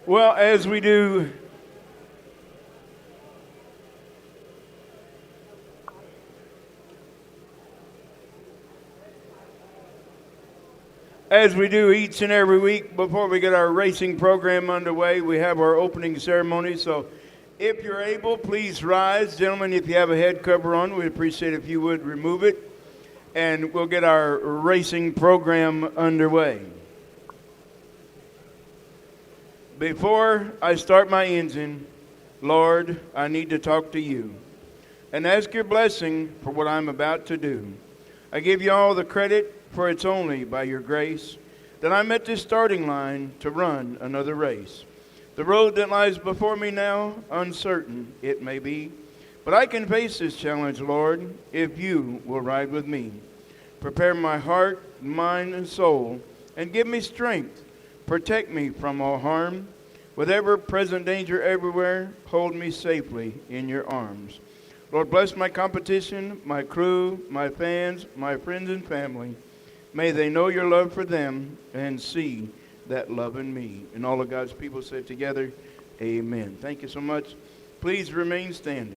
Well, as we do each and every week before we get our racing program underway, we have our opening ceremony. So if you're able, please rise. Gentlemen, if you have a head cover on, we'd appreciate if you would remove it. And we'll get our racing program underway. Before I start my engine, Lord, I need to talk to you and ask your blessing for what I'm about to do. I give you all the credit, for it's only by your grace that I'm at this starting line to run another race. The road that lies before me now, uncertain it may be, but I can face this challenge, Lord, if you will ride with me. Prepare my heart, mind, and soul, and give me strength. Protect me from all harm. With ever-present danger everywhere, hold me safely in your arms. Lord, bless my competition, my crew, my fans, my friends and family. May they know your love for them and see that love in me. And all of God's people said together, amen. Thank you so much. Please remain standing.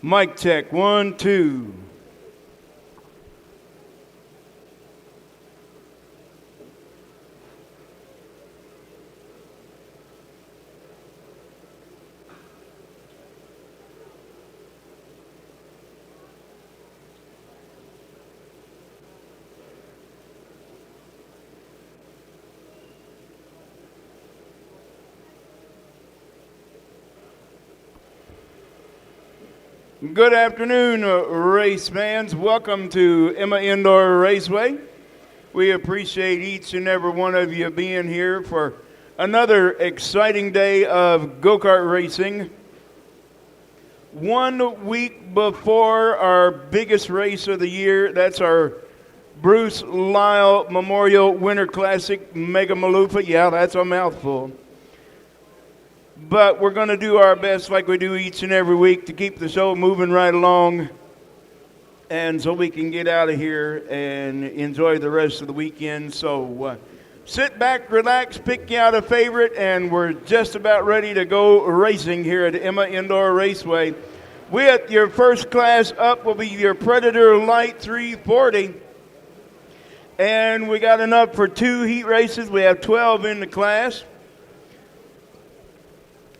Mic check, 1, 2. Good afternoon, race fans. Welcome to Emma Indoor Raceway. We appreciate each and every one of you being here for another exciting day of go-kart racing. 1 week before our biggest race of the year, that's our Bruce Lyle Memorial Winter Classic Mega Maloofa. Yeah, that's a mouthful. But we're going to do our best like we do each and every week to keep the show moving right along, and so we can get out of here and enjoy the rest of the weekend. So sit back, relax, pick you out a favorite, and we're just about ready to go racing here at Emma Indoor Raceway. With your first class up will be your Predator Light 340. And we got enough for 2 heat races. We have 12 in the class.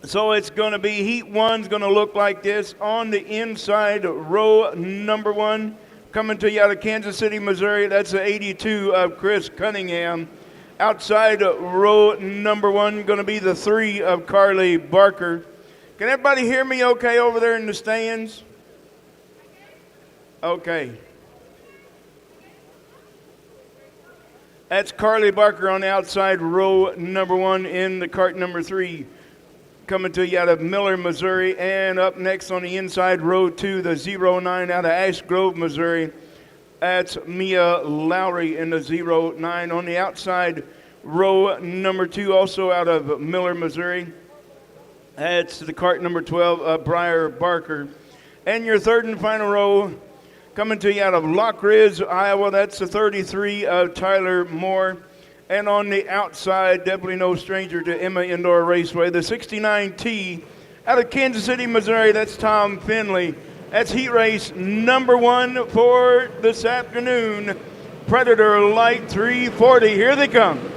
So it's going to be heat one's going to look like this. On the inside, row number one, coming to you out of Kansas City, Missouri. That's the 82 of Chris Cunningham. Outside row number one, going to be the 3 of Carly Barker. Can everybody hear me okay over there in the stands? Okay. That's Carly Barker on the outside row number one in the cart number 3. Coming to you out of Miller, Missouri. And up next on the inside, row 2, the 09 out of Ash Grove, Missouri. That's Mia Lowry in the 09. On the outside, row number 2, also out of Miller, Missouri. That's the cart number 12, Briar Barker. And your third and final row, coming to you out of Lock Ridge, Iowa. That's the 33 of Tyler Moore. And on the outside, definitely no stranger to Emma Indoor Raceway, the 69T out of Kansas City, Missouri. That's Tom Finley. That's heat race number 1 for this afternoon. Predator Light 340. Here they come.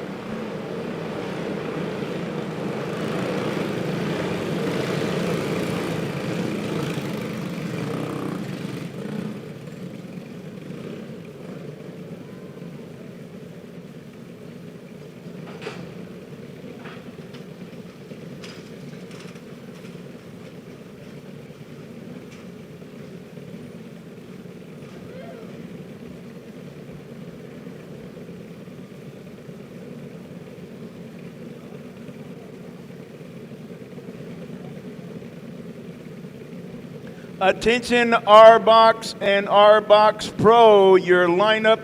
Attention R-Box and R-Box Pro, your lineup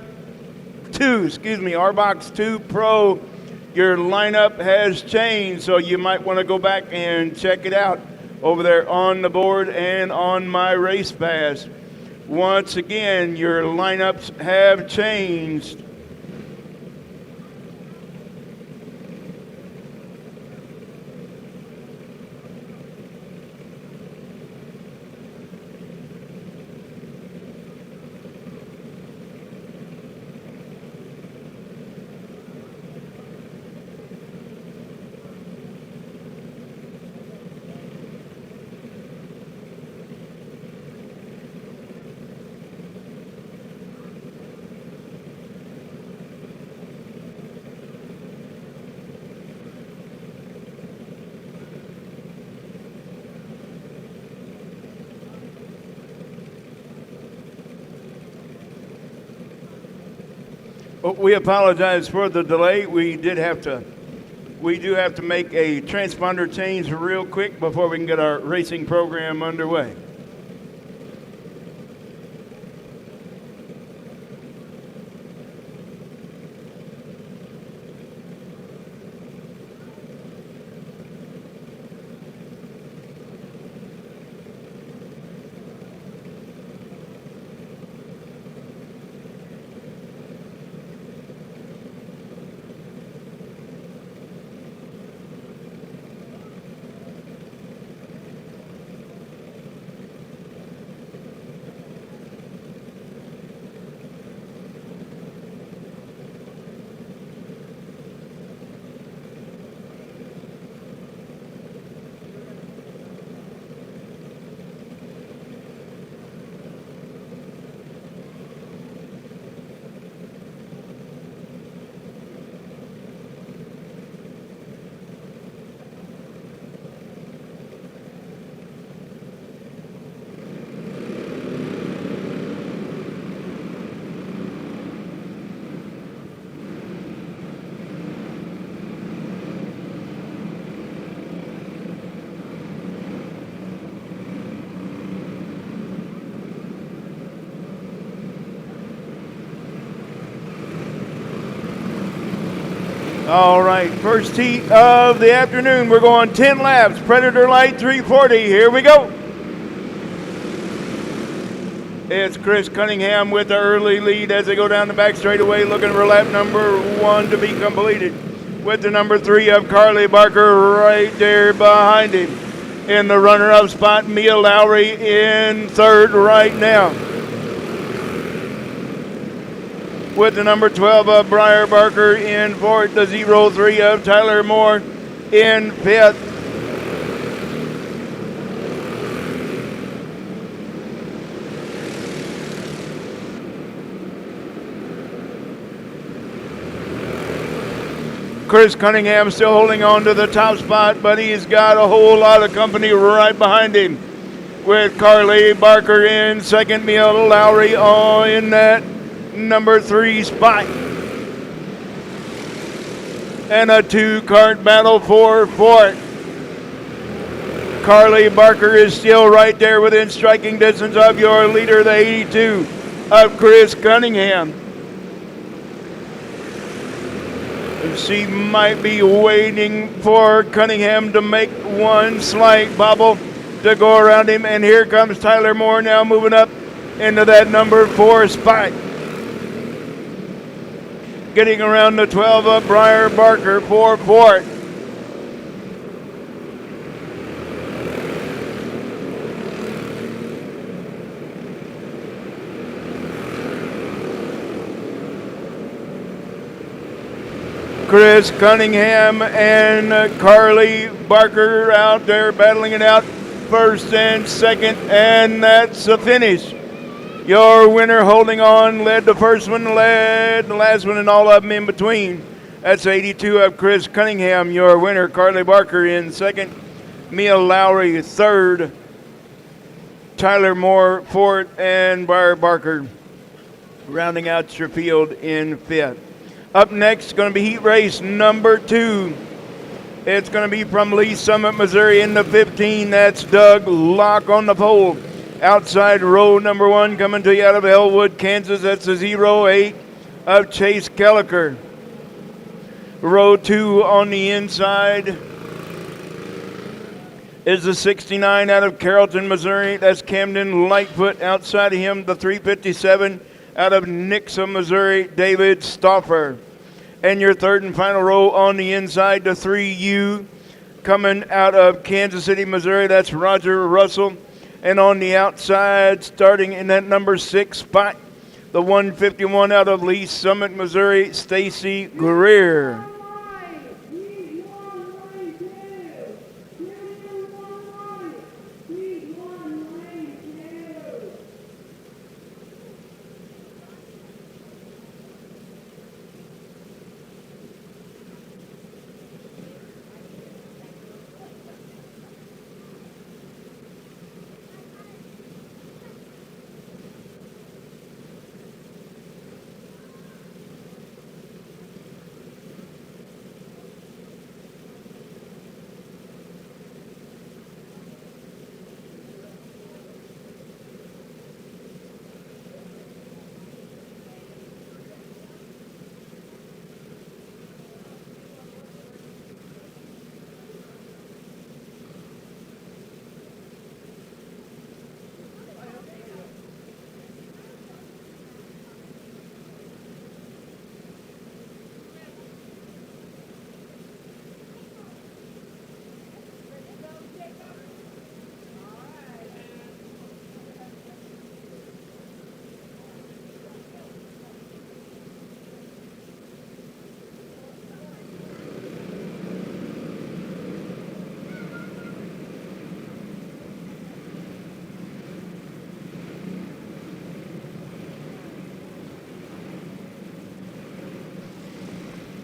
2, R-Box 2 Pro, your lineup has changed, so you might want to go back and check it out over there on the board and on my race pass. Once again, your lineups have changed. We apologize for the delay. We do have to make a transponder change real quick before we can get our racing program underway. All right, first heat of the afternoon. We're going 10 laps. Predator Light 340. Here we go. It's Chris Cunningham with the early lead as they go down the back straightaway, looking for lap number 1 to be completed. With the number 3 of Carly Barker right there behind him. In the runner-up spot, Mia Lowry in third right now. With the number 12 of Briar Barker in fourth, the 03 of Tyler Moore in fifth. Chris Cunningham still holding on to the top spot, but he's got a whole lot of company right behind him, with Carly Barker in second, Mia Lowry in that number 3 spot. And a 2-cart battle for fourth. Carly Barker is still right there within striking distance of your leader, the 82 of Chris Cunningham. She might be waiting for Cunningham to make one slight bobble to go around him. And here comes Tyler Moore now moving up into that number 4 spot. Getting around the 12 of Briar Barker for fourth. Chris Cunningham and Carly Barker out there battling it out, first and second, and that's the finish. Your winner holding on, led the first one, led the last one, and all of them in between. That's 82 of Chris Cunningham. Your winner, Carly Barker in second, Mia Lowry third, Tyler Moore fourth, and Briar Barker rounding out your field in fifth. Up next, going to be heat race number 2. It's going to be from Lee Summit, Missouri in the 15. That's Doug Locke on the pole. Outside row number 1 coming to you out of Elwood, Kansas. That's the 08 of Chase Kelliker. Row 2 on the inside is the 69 out of Carrollton, Missouri. That's Camden Lightfoot. Outside of him, the 357 out of Nixa, Missouri, David Stauffer. And your third and final row on the inside, the 3U coming out of Kansas City, Missouri. That's Roger Russell. And on the outside, starting in that number 6 spot, the 151 out of Lee Summit, Missouri, Stacy Greer.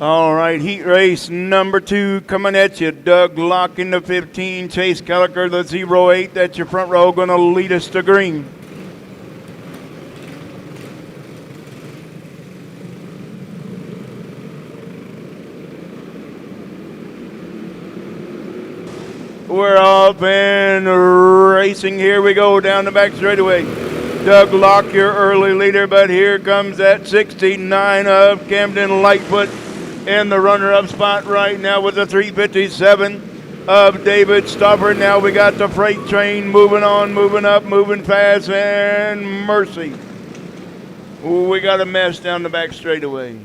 All right, heat race number 2 coming at you. Doug Locke in the 15, Chase Kelliker, the 08. That's your front row, going to lead us to green. We're off and racing. Here we go down the back straightaway. Doug Locke, your early leader, but here comes that 69 of Camden Lightfoot in the runner-up spot right now with the 357 of David Stauffer. Now we got the freight train moving on, moving up, moving fast, and mercy. We got a mess down the back straightaway.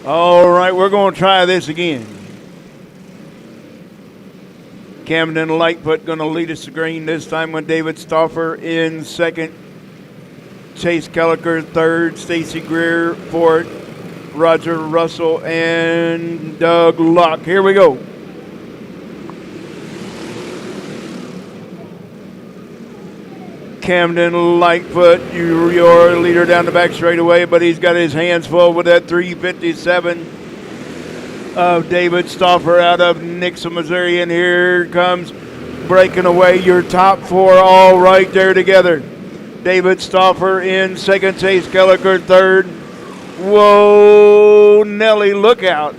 All right, we're going to try this again. Camden Lightfoot going to lead us to green this time with David Stauffer in second. Chase Kelliker third. Stacy Greer fourth. Roger Russell and Doug Locke. Here we go. Camden Lightfoot, your leader down the back straightaway, but he's got his hands full with that 357 of David Stauffer out of Nixa, Missouri. And here comes breaking away your top four all right there together. David Stauffer in second, Chase Kelliker third. Whoa, Nelly, look out.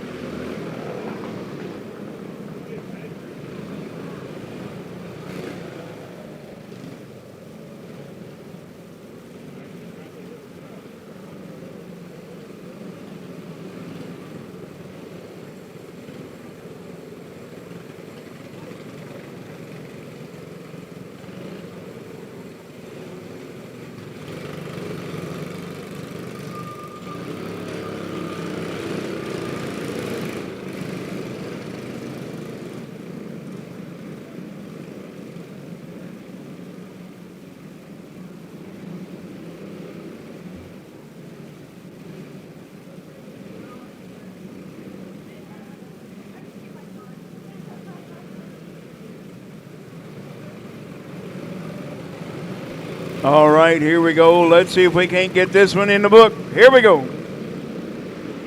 All right, here we go. Let's see if we can't get this one in the book. Here we go.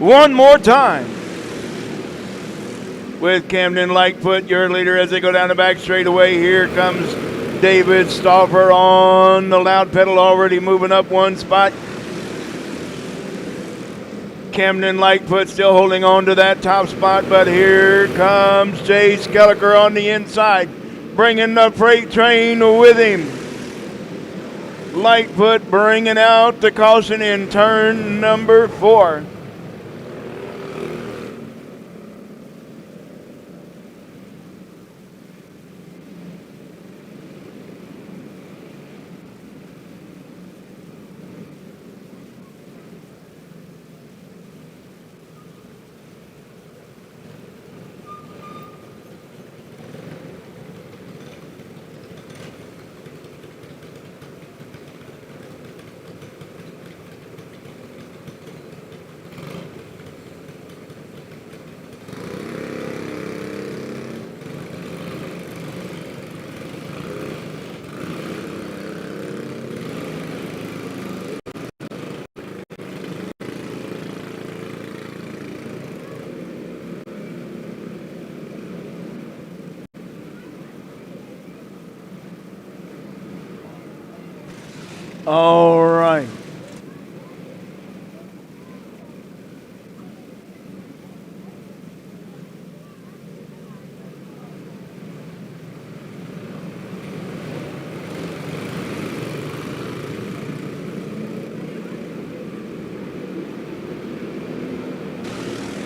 One more time. With Camden Lightfoot, your leader as they go down the back straightaway. Here comes David Stauffer on the loud pedal, already moving up one spot. Camden Lightfoot still holding on to that top spot, but here comes Chase Kelliker on the inside, bringing the freight train with him. Lightfoot bringing out the caution in turn number 4. All right.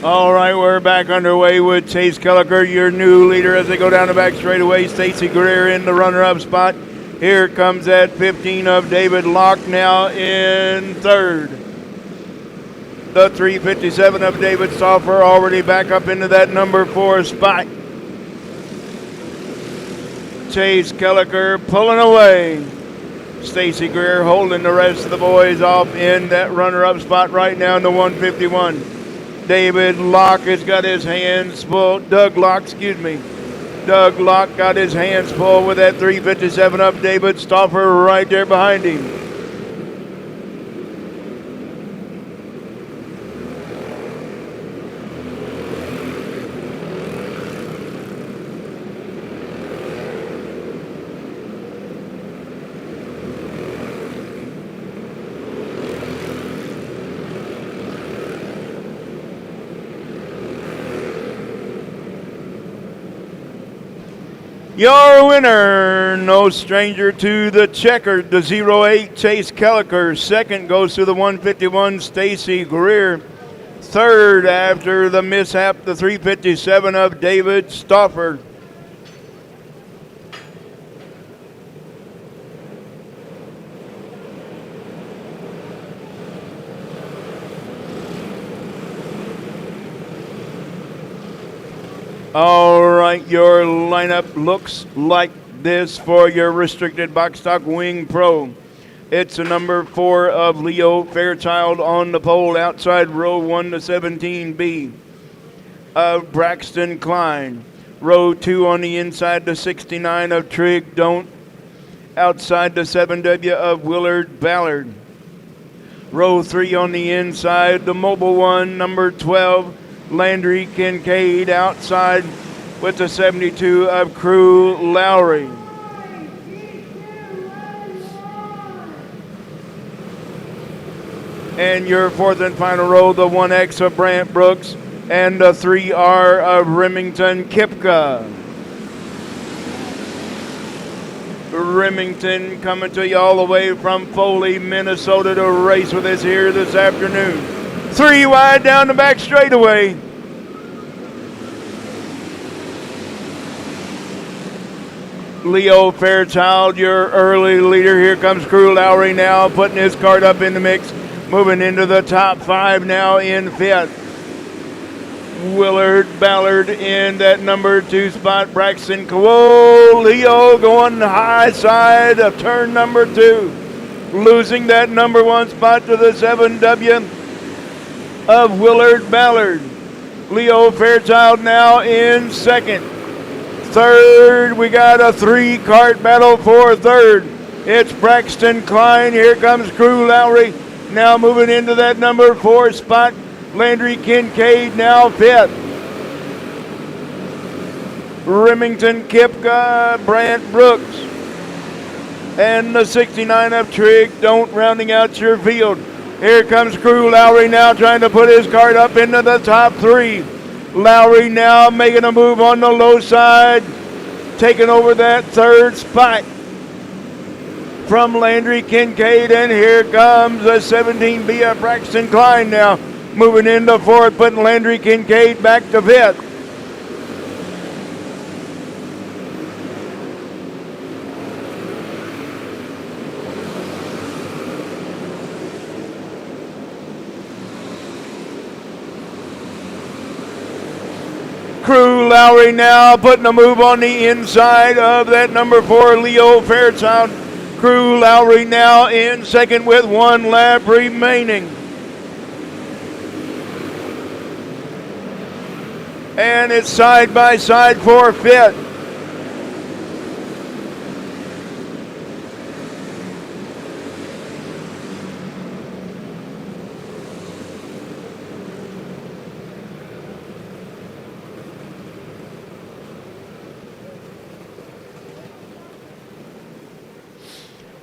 All right, we're back underway with Chase Kelliker, your new leader as they go down the back straightaway. Stacy Greer in the runner-up spot. Here comes that 15 of David Locke now in third. The 357 of David Stauffer already back up into that number 4 spot. Chase Kelliker pulling away. Stacy Greer holding the rest of the boys off in that runner-up spot right now in the 151. David Locke has got his hands full. Doug Locke got his hands full with that 357 up. David Stauffer right there behind him. Your winner, no stranger to the checkered, the 08 Chase Kelliker. Second goes to the 151 Stacy Greer. Third, after the mishap, the 357 of David Stauffer. All right, your lineup looks like this for your restricted box stock wing pro. It's a number 4 of Leo Fairchild on the pole outside row 1 to 17B of Braxton Klein. Row 2 on the inside to 69 of Trig Don't outside the 7W of Willard Ballard. Row 3 on the inside, the mobile one, number 12, Landry Kincaid outside with the 72 of Crew Lowry. And your fourth and final row, the 1X of Brant Brooks and the 3R of Remington Kipka. Remington coming to you all the way from Foley, Minnesota to race with us here this afternoon. 3 wide down the back straightaway. Leo Fairchild, your early leader. Here comes Crew Lowry now, putting his cart up in the mix. Moving into the top 5 now in 5th. Willard Ballard in that number 2 spot. Braxton Whoa, Leo going high side of turn number 2. Losing that number 1 spot to the 7W of Willard Ballard. Leo Fairchild now in 2nd. 3rd, we got a 3-cart battle for 3rd. It's Braxton Klein. Here comes Crew Lowry. Now moving into that number 4 spot. Landry Kincaid now 5th. Remington Kipka, Brant Brooks. And the 69 of Trig Don't rounding out your field. Here comes Crew Lowry now trying to put his cart up into the top 3. Lowry now making a move on the low side. Taking over that 3rd spot from Landry Kincaid, and here comes a 17B of Braxton Klein now, moving into 4th, putting Landry Kincaid back to 5th. Crew Lowry now putting a move on the inside of that number 4, Leo Fairchild. Crew Lowry now in 2nd with 1 lap remaining. And it's side by side for 5th.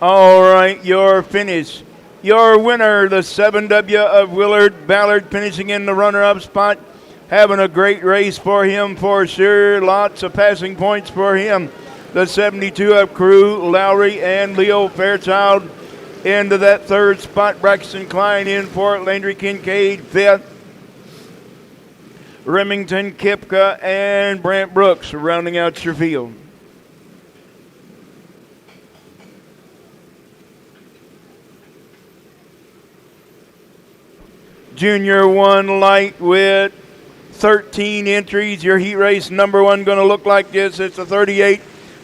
All right, your finish. Your winner, the 7W of Willard Ballard, finishing in the runner-up spot. Having a great race for him for sure. Lots of passing points for him. The 72 of Crew Lowry and Leo Fairchild into that 3rd spot. Braxton Klein in 4th. Landry Kincaid 5th. Remington Kipka and Brant Brooks rounding out your field. Junior 1 light with 13 entries. Your heat race number 1 going to look like this. It's the 38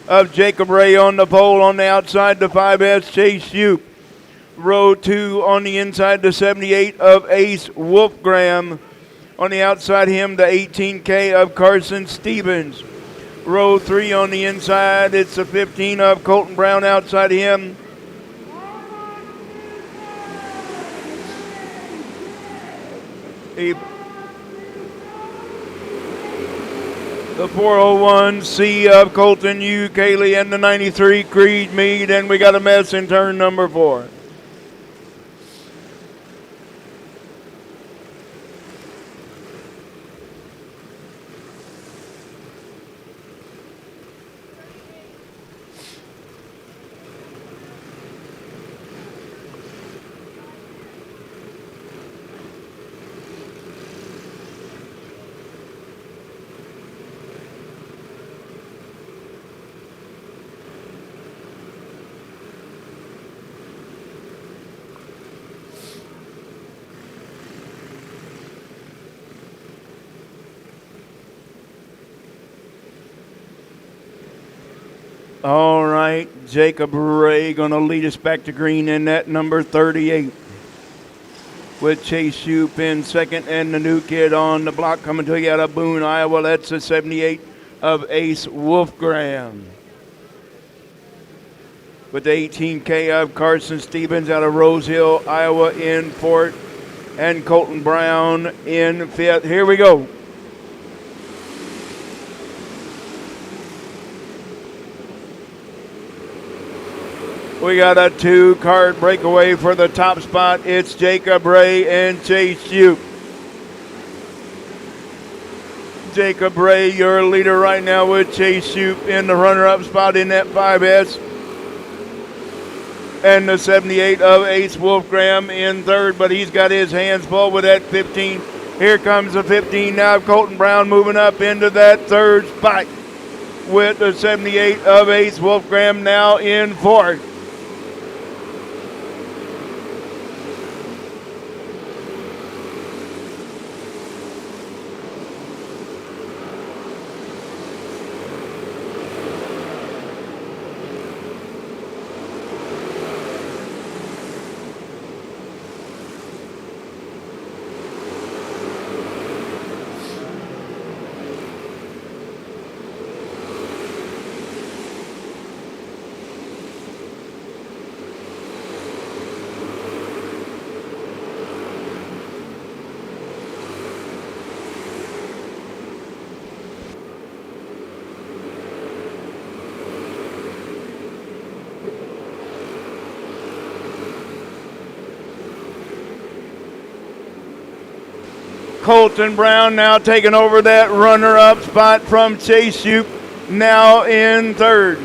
of Jacob Ray on the pole. On the outside, the 5S Chase Hugh. Row 2 on the inside, the 78 of Ace Wolfgram. On the outside him, the 18K of Carson Stevens. Row 3 on the inside, it's the 15 of Colton Brown outside him. The 401C of Colton U. Cayley and the 93 Creed Mead, and we got a mess in turn number 4. All right, Jacob Ray going to lead us back to green in that number 38. With Chase Shoop in second and the new kid on the block coming to you out of Boone, Iowa. That's the 78 of Ace Wolfgram. With the 18K of Carson Stevens out of Rose Hill, Iowa in fourth. And Colton Brown in fifth. Here we go. We got a 2-card breakaway for the top spot. It's Jacob Ray and Chase Shoop. Jacob Ray, your leader right now with Chase Shoop in the runner-up spot in that 5S. And the 78 of Ace Wolfgram in third, but he's got his hands full with that 15. Here comes the 15 now. Colton Brown moving up into that third spot with the 78 of Ace Wolfgram now in fourth. Colton Brown now taking over that runner-up spot from Chase Shoop, now in third.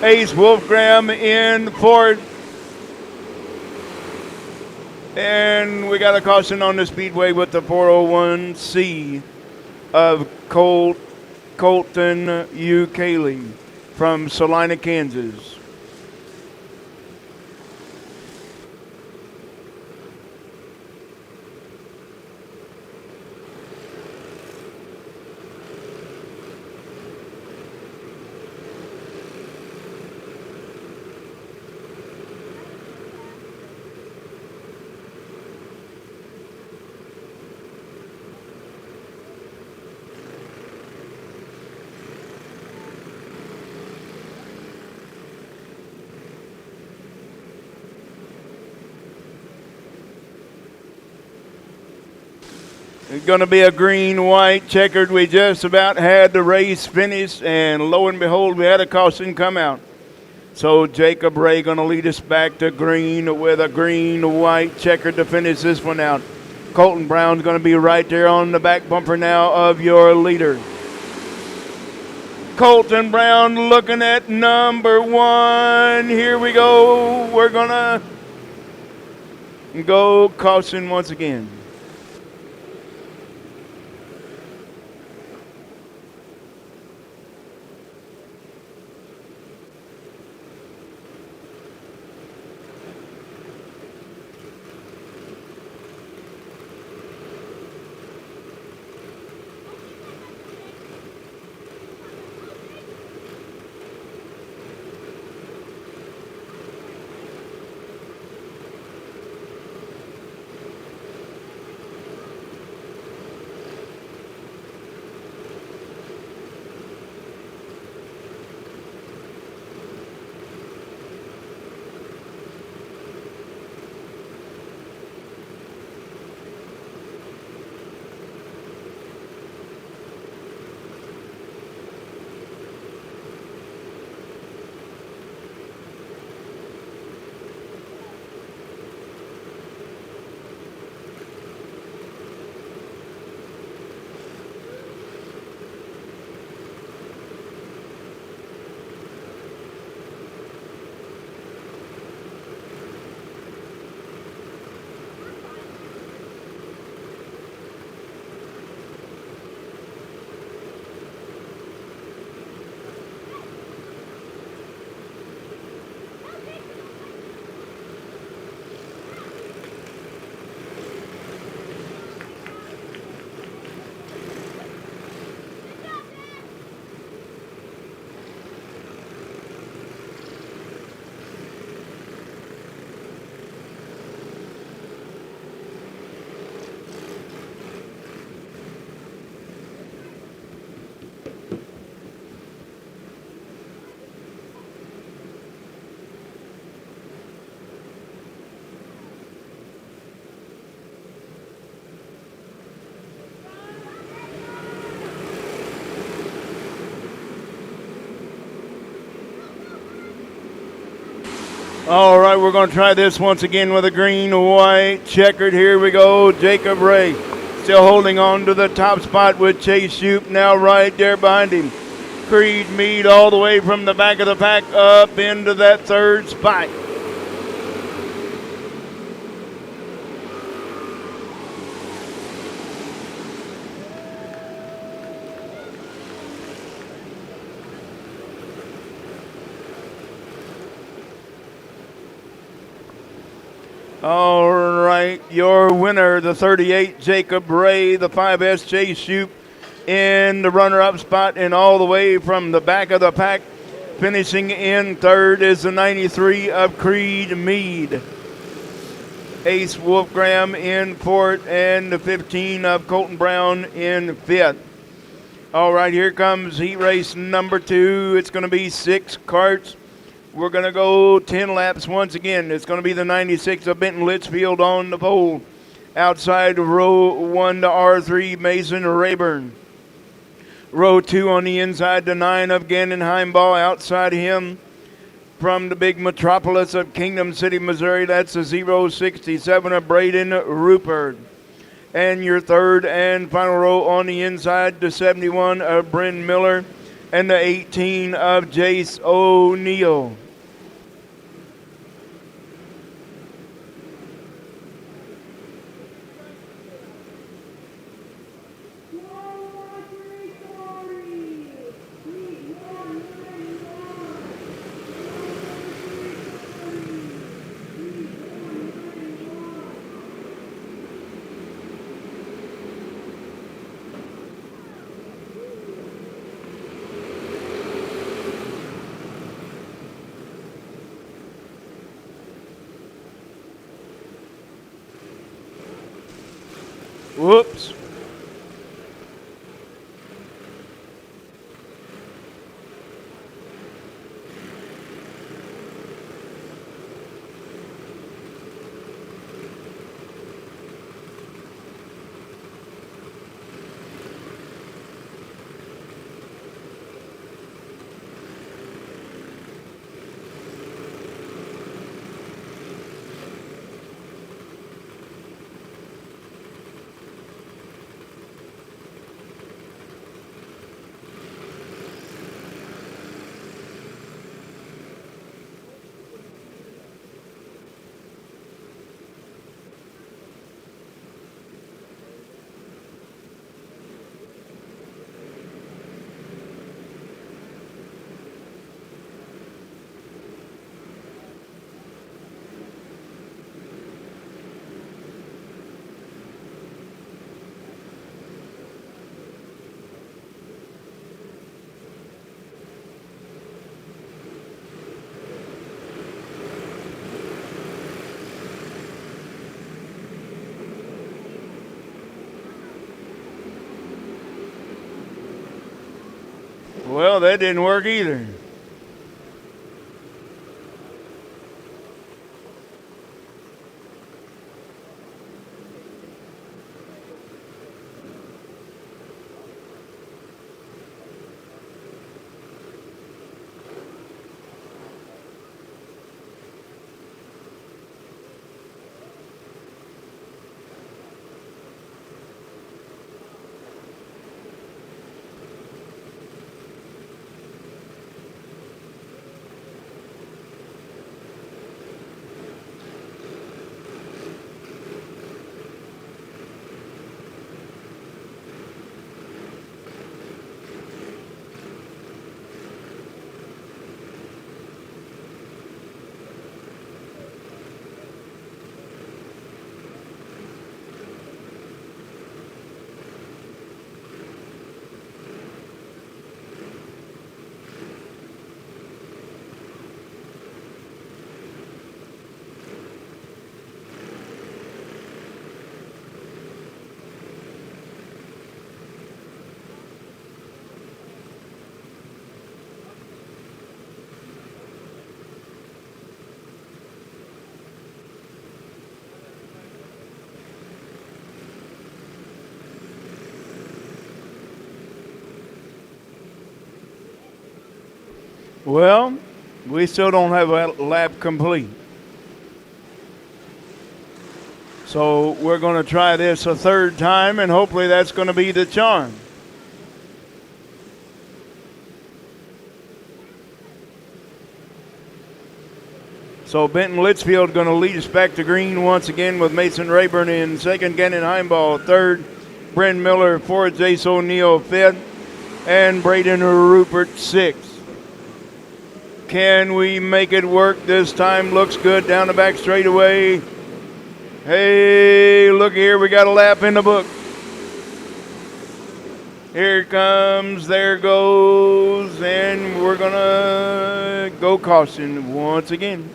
Ace Wolfgram in fourth. And we got a caution on the speedway with the 401C of Colton Ukele from Salina, Kansas. It's going to be a green-white checkered. We just about had the race finished, and lo and behold, we had a caution come out. So Jacob Ray going to lead us back to green with a green-white checkered to finish this one out. Colton Brown's going to be right there on the back bumper now of your leader. Colton Brown looking at number one. Here we go. We're going to go caution once again. All right, we're going to try this once again with a green, white, checkered. Here we go. Jacob Ray still holding on to the top spot with Chase Shoup now right there behind him. Creed Mead all the way from the back of the pack up into that third spot. All right, your winner, the 38, Jacob Ray, the 5S, Chase Shoup in the runner-up spot, and all the way from the back of the pack, finishing in third is the 93 of Creed Mead. Ace Wolfgram in fourth, and the 15 of Colton Brown in fifth. All right, here comes heat race number 2. It's going to be 6 carts. We're going to go 10 laps once again. It's going to be the 96 of Benton Litchfield on the pole. Outside of row 1 to R3, Mason Rayburn. Row 2 on the inside, the 9 of Gannon Heimball. Outside of him, from the big metropolis of Kingdom City, Missouri, that's the 067 of Braden Rupert. And your third and final row on the inside, the 71 of Bryn Miller. And the 18 of Jace O'Neill. Whoops. Well, that didn't work either. Well, We still don't have a lap complete. So we're going to try this a third time, and hopefully that's going to be the charm. So Benton Litchfield going to lead us back to green once again with Mason Rayburn in second, Gannon Heimball third, Bryn Miller fourth, Jace O'Neill fifth, and Braden Rupert sixth. Can we make it work this time? Looks good down the back straightaway. Hey, look here, we got a lap in the book. Here it comes, there goes, and we're gonna go caution once again.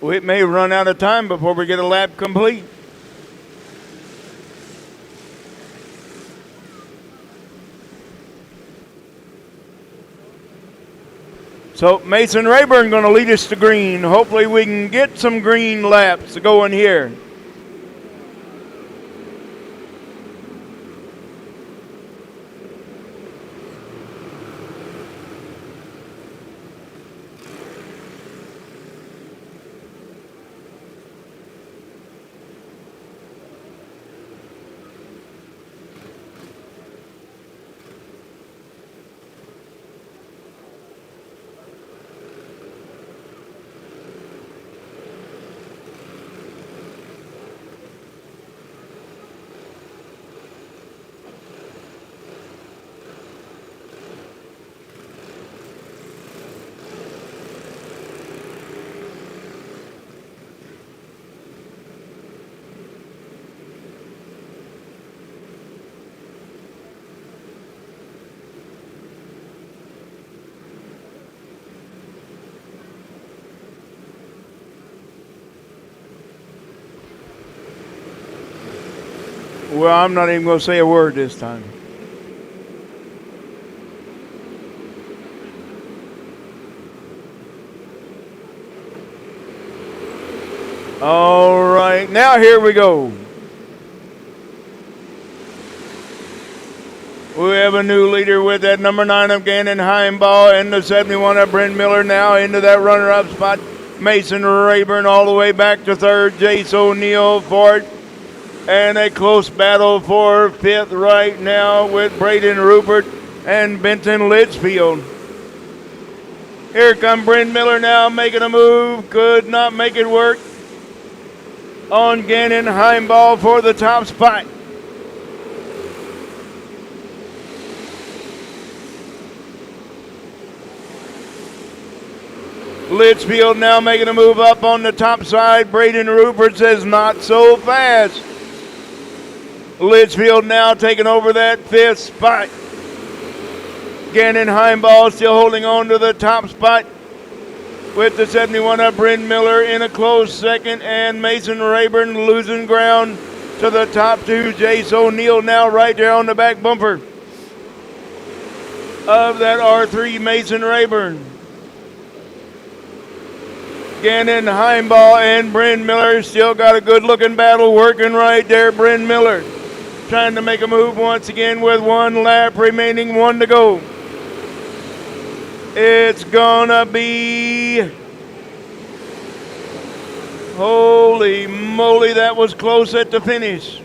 We may run out of time before we get a lap complete. So Mason Rayburn going to lead us to green. Hopefully we can get some green laps going here. Well, I'm not even going to say a word this time. All right, now here we go. We have a new leader with that number 9 of Gannon Heimball and the 71 of Bryn Miller now into that runner-up spot. Mason Rayburn all the way back to third. Jace O'Neill fourth. And a close battle for fifth right now with Braden Rupert and Benton Litchfield. Here come Bryn Miller now making a move. Could not make it work on Gannon Heimball for the top spot. Litchfield now making a move up on the top side. Braden Rupert says not so fast. Litchfield now taking over that fifth spot. Gannon Heimball still holding on to the top spot with the 71 of Bryn Miller in a close second, and Mason Rayburn losing ground to the top two. Jace O'Neill now right there on the back bumper of that R3 Mason Rayburn. Gannon Heimball and Bryn Miller still got a good looking battle working right there. Bryn Miller trying to make a move once again with one lap remaining, one to go. It's gonna be, holy moly, that was close at the finish.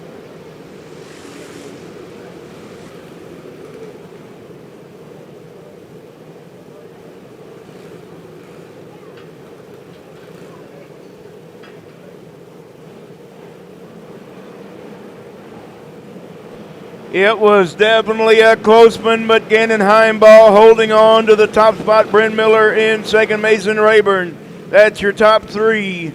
It was definitely a close one, but Gannon Heimball holding on to the top spot. Bryn Miller in second, Mason Rayburn. That's your top three.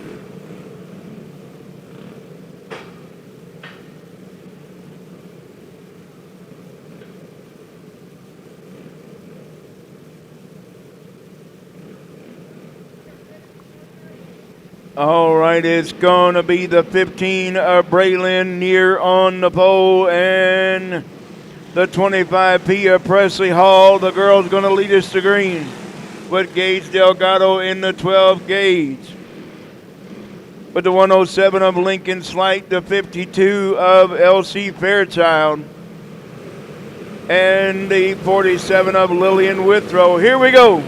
All right, it's going to be the 15 of Braylon Near on the pole and the 25P of Presley Hall. The girl's going to lead us to green with Gage Delgado in the 12 gauge. With the 107 of Lincoln Slight, the 52 of LC Fairchild, and the 47 of Lillian Withrow. Here we go.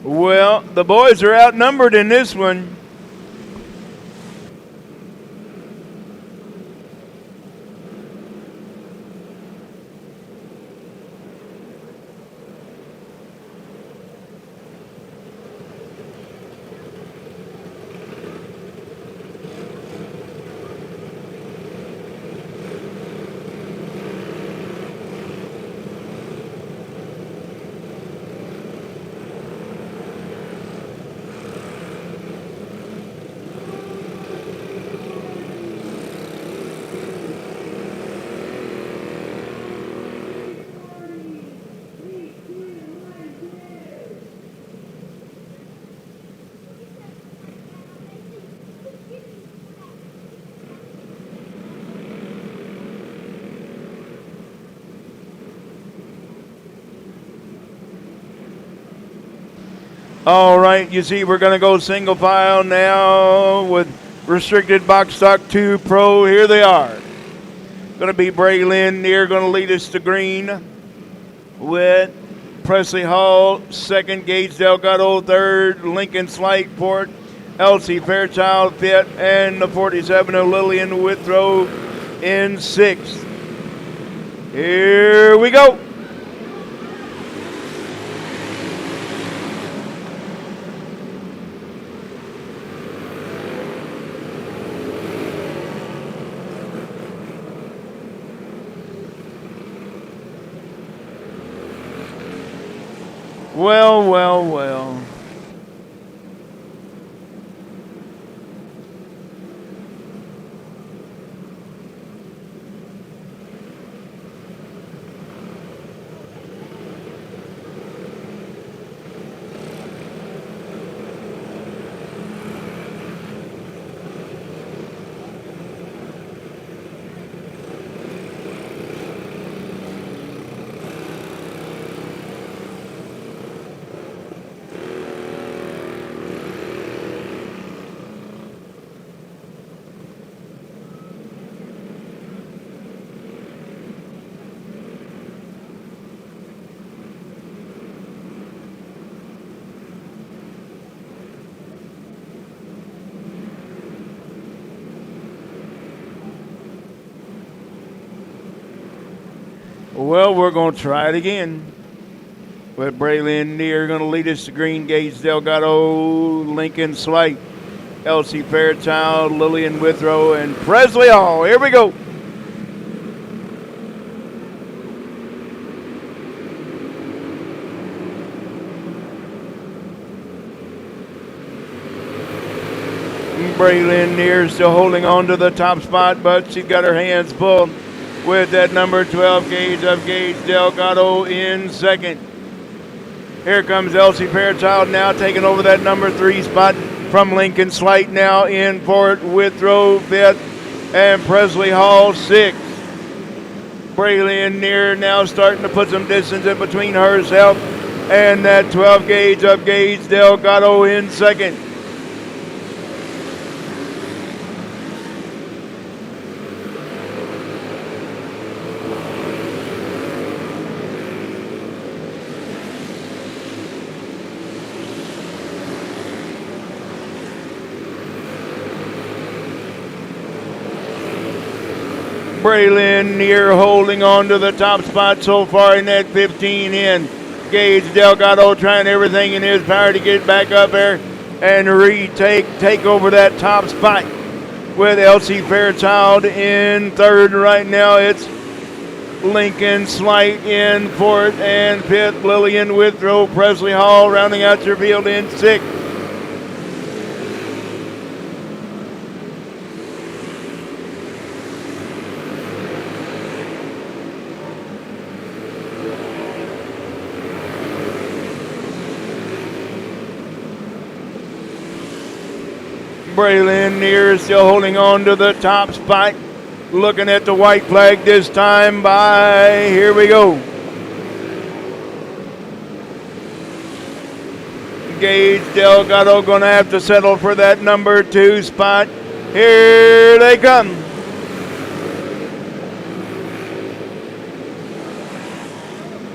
Well, the boys are outnumbered in this one. All right, you see we're going to go single file now with restricted box stock 2 Pro. Here they are. Going to be Braylon Near going to lead us to green with Presley Hall second, Gage Delgado third, Lincoln Slight fourth, LC Fairchild fifth, and the 47 of Lillian Withrow in sixth. Here we go. Well, well, well. Well, we're going to try it again. With Braylon Near going to lead us to green, Gage Delgado, Lincoln Slight, LC Fairchild, Lillian Withrow, and Presley Hall. Here we go. Braylon Near still holding on to the top spot, but she's got her hands full with that number 12 gauge of Gage Delgado in second. Here comes Elsie Fairchild now taking over that number 3 spot from Lincoln Slight now in fourth, Withrow fifth, and Presley Hall sixth. Braylon Near now starting to put some distance in between herself and that 12 gauge of Gage Delgado in second. Braylon Near holding on to the top spot so far in that 15 in. Gage Delgado trying everything in his power to get back up there and take over that top spot with LC Fairchild in third. Right now it's Lincoln Slight in fourth and fifth. Lillian Withrow, Presley Hall rounding out your field in sixth. Braylon Neer still holding on to the top spot. Looking at the white flag this time by, here we go, Gage Delgado going to have to settle for that number 2 spot. Here they come.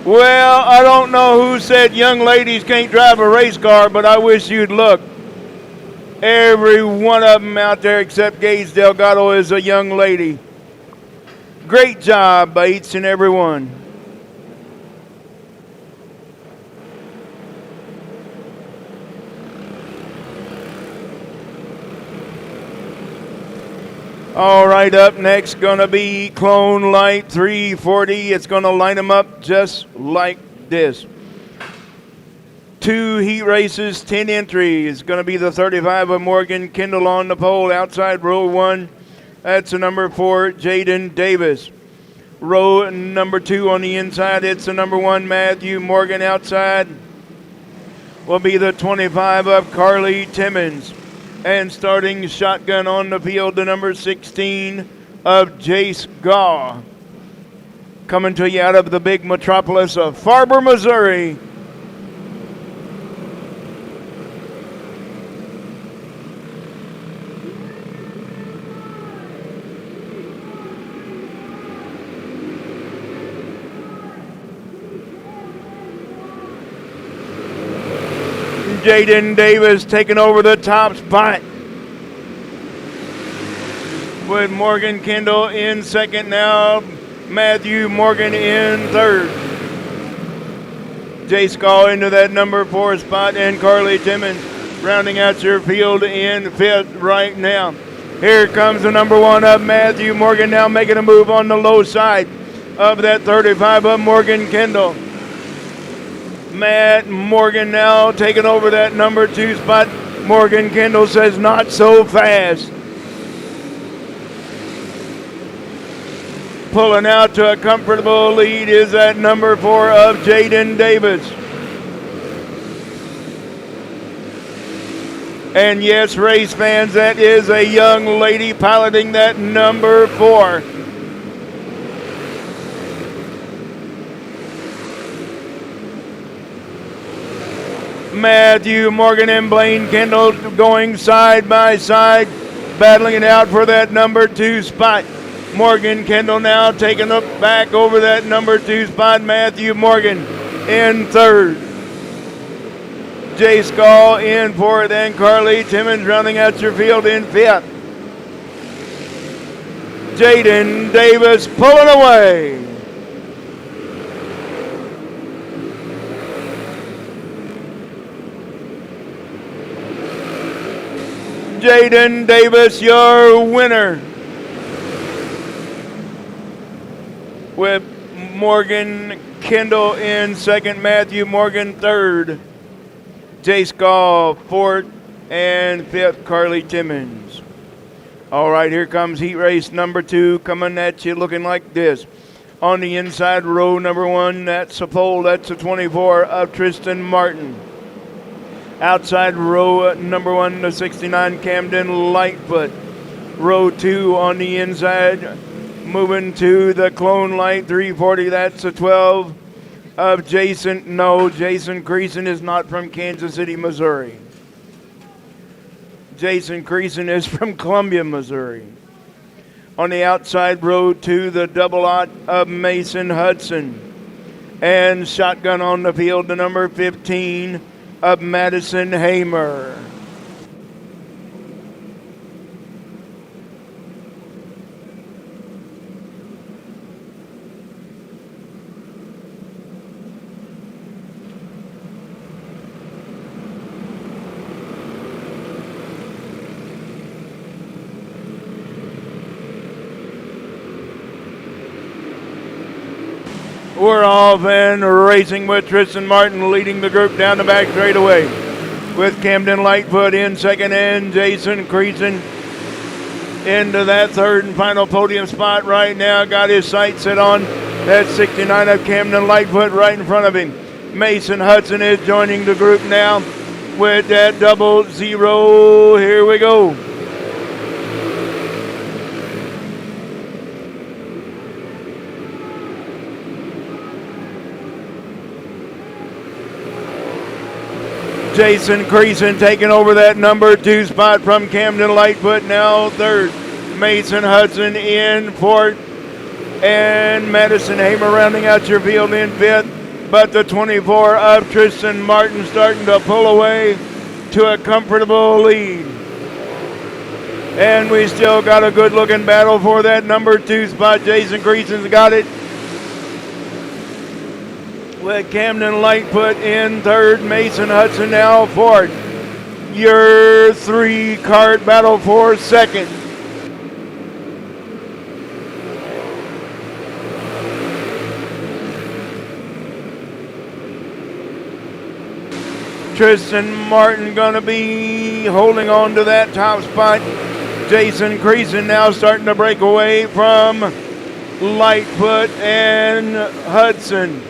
Well, I don't know who said young ladies can't drive a race car, but I wish you'd look. Every one of them out there except Gage Delgado is a young lady. Great job by each and every one. All right, up next going to be Clone Light 340. It's going to line them up just like this. 2 heat races, 10 entries. Going to be the 35 of Morgan Kendall on the pole. Outside row 1, that's the number 4, Jaden Davis. Row number 2 on the inside, it's the number 1, Matthew Morgan. Outside will be the 25 of Carly Timmons. And starting shotgun on the field, the number 16 of Jace Gaw. Coming to you out of the big metropolis of Farber, Missouri. Jaden Davis taking over the top spot with Morgan Kendall in second now. Matthew Morgan in third. Jay Skaw into that number 4 spot, and Carly Timmons rounding out your field in fifth right now. Here comes the number 1 of Matthew Morgan now making a move on the low side of that 35 of Morgan Kendall. Matt Morgan now taking over that number 2 spot. Morgan Kendall says not so fast. Pulling out to a comfortable lead is that number 4 of Jaden Davis. And yes, race fans, that is a young lady piloting that number 4. Matthew Morgan and Blaine Kendall going side by side, battling it out for that number 2 spot. Morgan Kendall now taking up back over that number 2 spot. Matthew Morgan in third. Jay Skaw in fourth, and Carly Timmons rounding out your field in fifth. Jaden Davis pulling away. Jaden Davis, your winner, with Morgan Kendall in second, Matthew Morgan third, Jay Skaw fourth, and fifth, Carly Timmons. All right, here comes heat race number 2 coming at you looking like this. On the inside, row number 1, that's a pole, that's a 24 of Tristan Martin. Outside row number 1, the 69 Camden Lightfoot. Row 2 on the inside, moving to the Clone Light 340. That's a 12 of Jason. No, Jason Creason is not from Kansas City, Missouri. Jason Creason is from Columbia, Missouri. On the outside, row 2, the double aught of Mason Hudson. And shotgun on the field, the number 15 of Madison Hamer. We're off and racing with Tristan Martin leading the group down the back straightaway, with Camden Lightfoot in second and Jason Creason into that third and final podium spot right now. Got his sights set on that 69 of Camden Lightfoot right in front of him. Mason Hudson is joining the group now. with that 00. Here we go. Jason Creason taking over that number 2 spot from Camden Lightfoot, now third. Mason Hudson in fourth. And Madison Hamer rounding out your field in fifth. But the 24 of Tristan Martin starting to pull away to a comfortable lead. And we still got a good looking battle for that number 2 spot. Jason Creason's got it, with Camden Lightfoot in third, Mason Hudson now fourth. Your 3 Kart battle for second. Tristan Martin gonna be holding on to that top spot. Jason Creason now starting to break away from Lightfoot and Hudson.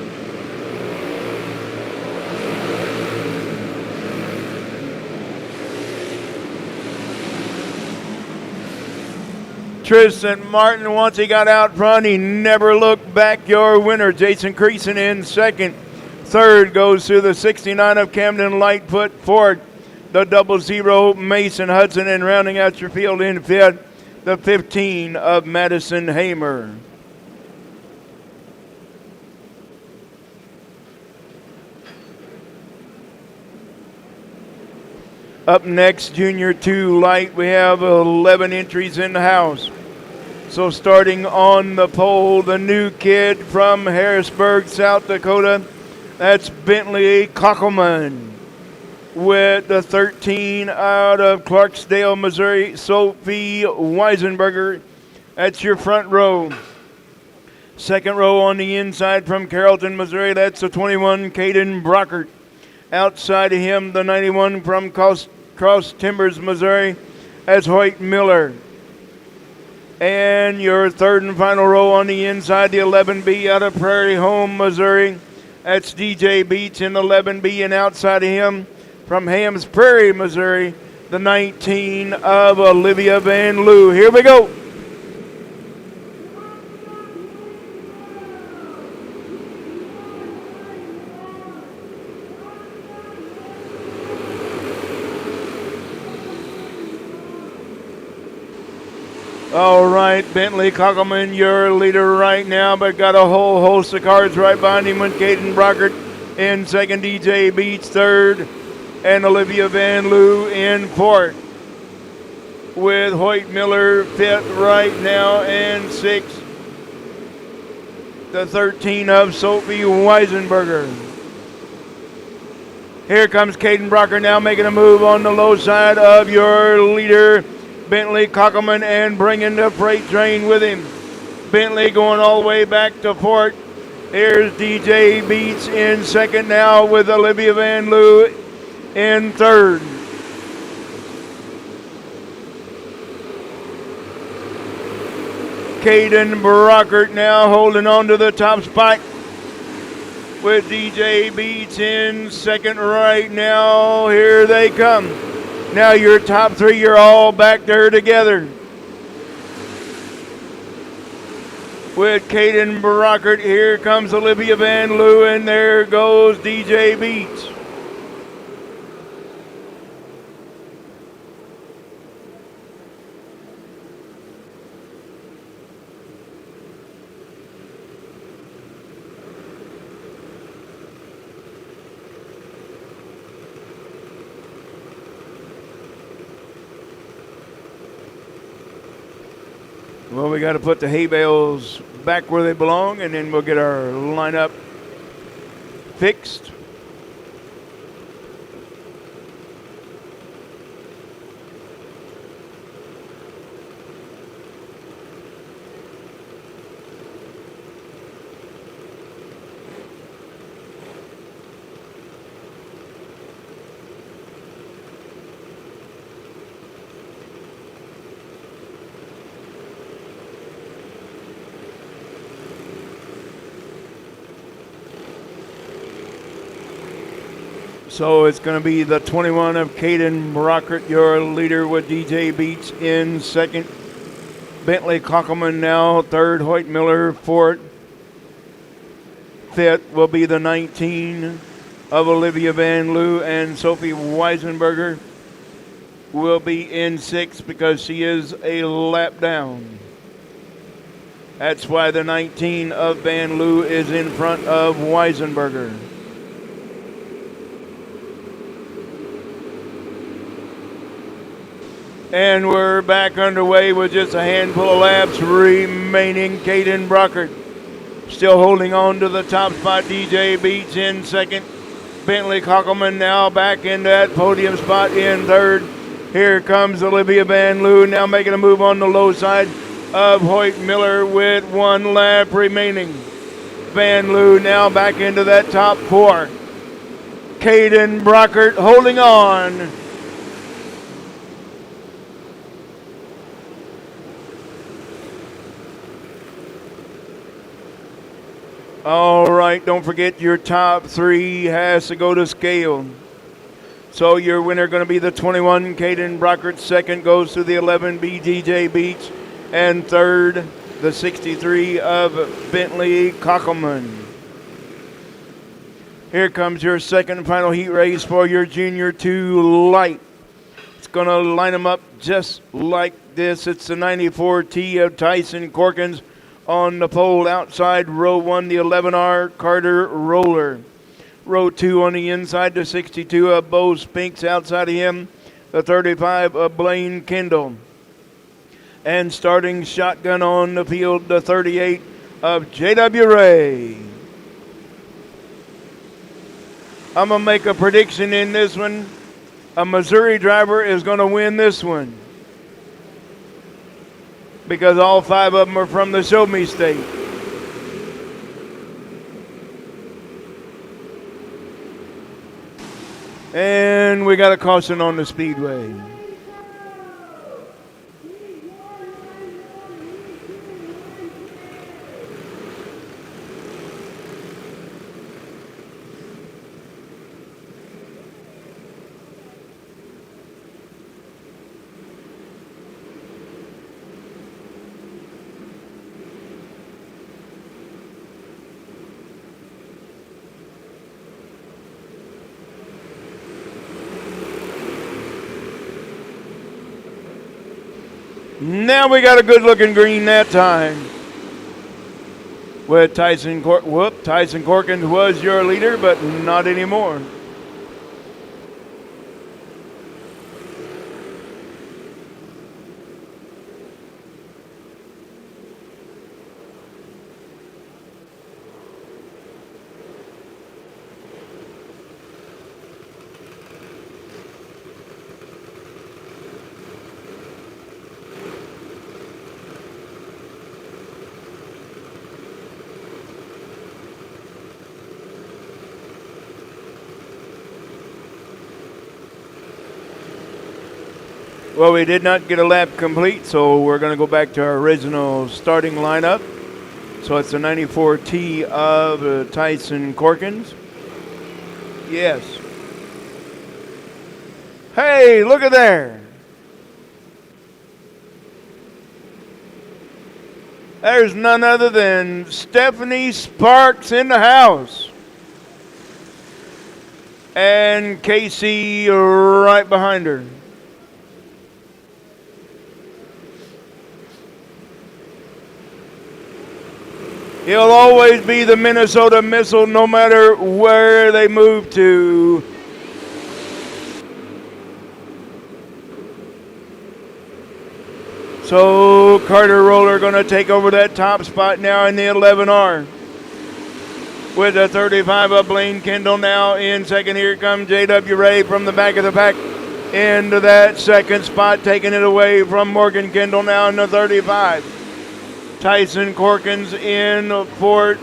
Tristan Martin, once he got out front, he never looked back. Your winner, Jason Creason in second. Third goes to the 69 of Camden Lightfoot. Fourth, the 00 Mason Hudson. And rounding out your field in fifth, the 15 of Madison Hamer. Up next, Junior 2 Light, we have 11 entries in the house. So starting on the pole, the new kid from Harrisburg, South Dakota, that's Bentley Kockelman. With the 13 out of Clarksdale, Missouri, Sophie Weisenberger. That's your front row. Second row on the inside from Carrollton, Missouri, that's the 21, Caden Brockert. Outside of him, the 91 from Cross Timbers, Missouri, that's Hoyt Miller. And your third and final row on the inside, the 11B out of Prairie Home, Missouri, that's DJ Beach in 11B. And outside of him, from Hams Prairie, Missouri, the 19 of Olivia Van Loo. Here we go. All right, Bentley Kockelman, your leader right now, but got a whole host of cars right behind him with Caden Brockert in second, DJ Beach third, and Olivia Van Loo in fourth, with Hoyt Miller fifth right now and sixth, the 13 of Sophie Weisenberger. Here comes Caden Brockert now making a move on the low side of your leader, Bentley Kockelman, and bringing the freight train with him. Bentley going all the way back to fourth. Here's DJ Beats in second now, with Olivia Van Loo in third. Caden Brockert now holding on to the top spot, with DJ Beats in second right now. Here they come. Now your top three, you're all back there together. With Caden Brockert, here comes Olivia Van Loo, and there goes DJ Beats. Well, we got to put the hay bales back where they belong, and then we'll get our lineup fixed. So it's going to be the 21 of Caden Brockert, your leader, with DJ Beach in second. Bentley Kockelman now third. Hoyt Miller fourth. Fifth will be the 19 of Olivia Van Loo, and Sophie Weisenberger will be in sixth because she is a lap down. That's why the 19 of Van Loo is in front of Weisenberger. And we're back underway with just a handful of laps remaining. Caden Brockert still holding on to the top spot. DJ Beach in second. Bentley Kockelman now back in that podium spot in third. Here comes Olivia Van Loo now making a move on the low side of Hoyt Miller with one lap remaining. Van Loo now back into that top four. Caden Brockert holding on. All right, don't forget your top three has to go to scale. So your winner going to be the 21, Caden Brockert. Second goes to the 11, DJ Beach. And third, the 63 of Bentley Kockelman. Here comes your second and final heat race for your Junior 2 Light. It's going to line them up just like this. It's the 94T of Tyson Corkins on the pole outside. Row 1, the 11R Carter Roller. Row 2 on the inside, the 62 of Bo Spinks outside of him. The 35 of Blaine Kendall. And starting shotgun on the field, the 38 of J.W. Ray. I'm going to make a prediction in this one. A Missouri driver is going to win this one, because all five of them are from the Show Me State. And we got a caution on the speedway. Now we got a good-looking green that time. With Tyson Corkins was your leader, but not anymore. Well, we did not get a lap complete, so we're going to go back to our original starting lineup. So it's the 94T of Tyson Corkins. Yes. Hey, look at there. There's none other than Stephanie Sparks in the house. And Casey right behind her. He'll always be the Minnesota Missile no matter where they move to. So Carter Roller going to take over that top spot now in the 11R. With the 35 of Blaine Kendall now in second. Here comes J.W. Ray from the back of the pack into that second spot, taking it away from Morgan Kendall now in the 35. Tyson Corkins in fourth,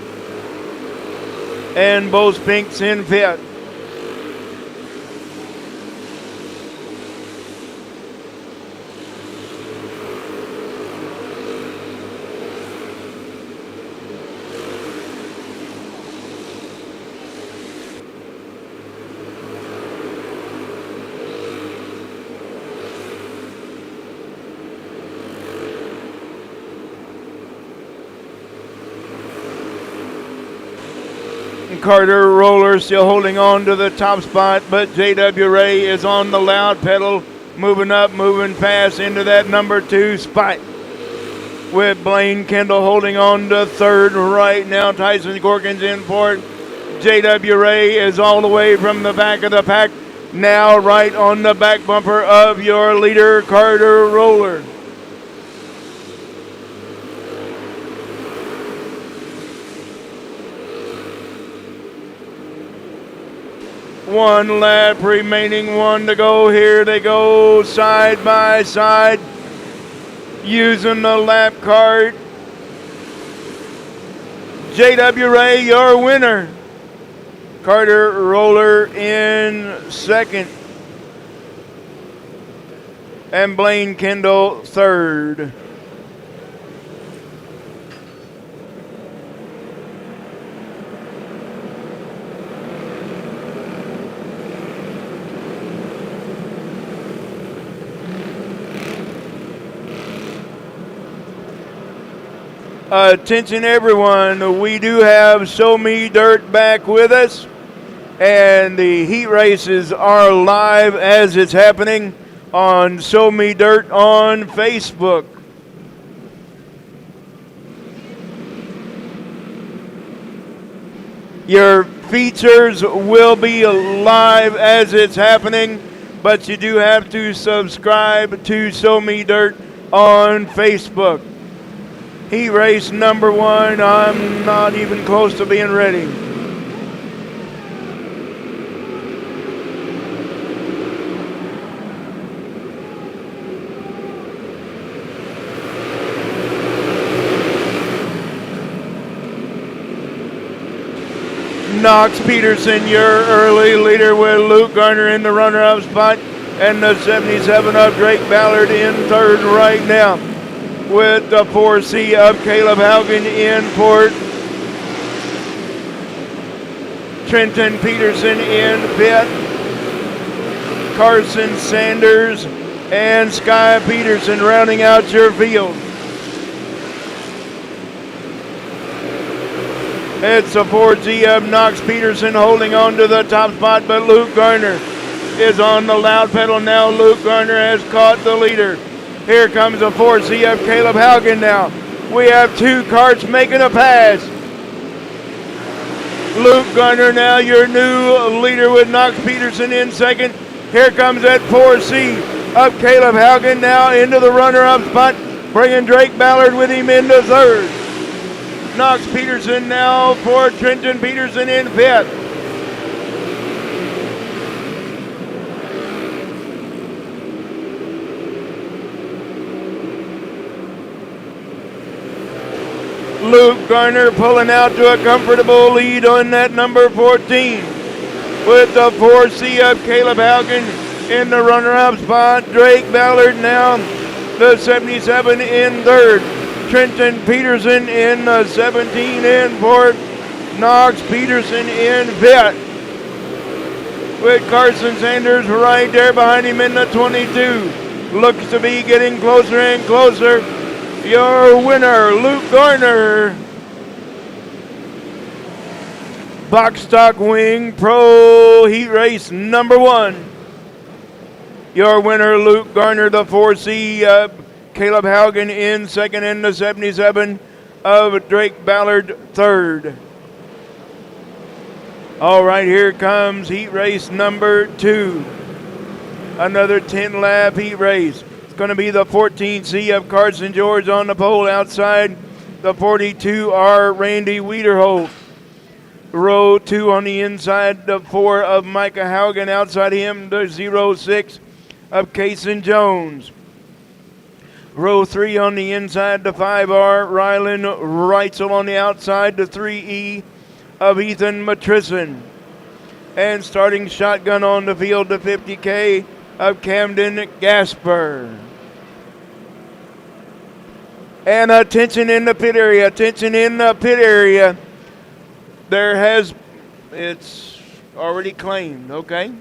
and Bo Spinks in fifth. Carter Roller still holding on to the top spot, but J.W. Ray is on the loud pedal, moving up, moving fast into that number 2 spot. With Blaine Kendall holding on to third right now. Tyson Corkins in fourth. J.W. Ray is all the way from the back of the pack, now right on the back bumper of your leader, Carter Roller. One lap remaining, one to go. Here they go side by side, using the lap card. J.W. Ray, your winner. Carter Roller in second. And Blaine Kendall third. Attention everyone, we do have Show Me Dirt back with us, and the heat races are live as it's happening on Show Me Dirt on Facebook. Your features will be live as it's happening, but you do have to subscribe to Show Me Dirt on Facebook. Heat race number 1, I'm not even close to being ready. Knox Peterson, your early leader, with Luke Garner in the runner-up spot, and the 77 of Drake Ballard in third right now, with the 4C of Caleb Haugen in fourth. Trenton Peterson in fifth. Carson Sanders and Sky Peterson rounding out your field. It's a 4G of Knox Peterson holding on to the top spot, but Luke Garner is on the loud pedal now. Luke Garner has caught the leader. Here comes a 4C of Caleb Haugen now. We have 2 carts making a pass. Luke Garner now your new leader with Knox Peterson in second. Here comes that 4C of Caleb Haugen now into the runner-up spot, bringing Drake Ballard with him into third. Knox Peterson now for Trenton Peterson in fifth. Luke Garner pulling out to a comfortable lead on that number 14. With the 4C of Caleb Haugen in the runner-up spot. Drake Ballard now the 77 in third. Trenton Peterson in the 17 in fourth. Knox Peterson in fifth. With Carson Sanders right there behind him in the 22. Looks to be getting closer and closer. Your winner, Luke Garner. Box Stock Wing Pro Heat Race number 1. Your winner, Luke Garner, the 4C, Caleb Haugen in second, and the 77 of Drake Ballard third. All right, here comes Heat Race number 2. Another 10-lap heat race. It's going to be the 14C of Carson George on the pole outside. The 42R Randy Wiederholt. Row 2 on the inside. The 4 of Micah Haugen outside him. The 06 of Kason Jones. Row 3 on the inside. The 5R Rylan Reitzel on the outside. The 3E of Ethan Matrison. And starting shotgun on the field. The 50K of Camden Gasper. And attention in the pit area, attention in the pit area. It's already claimed, okay?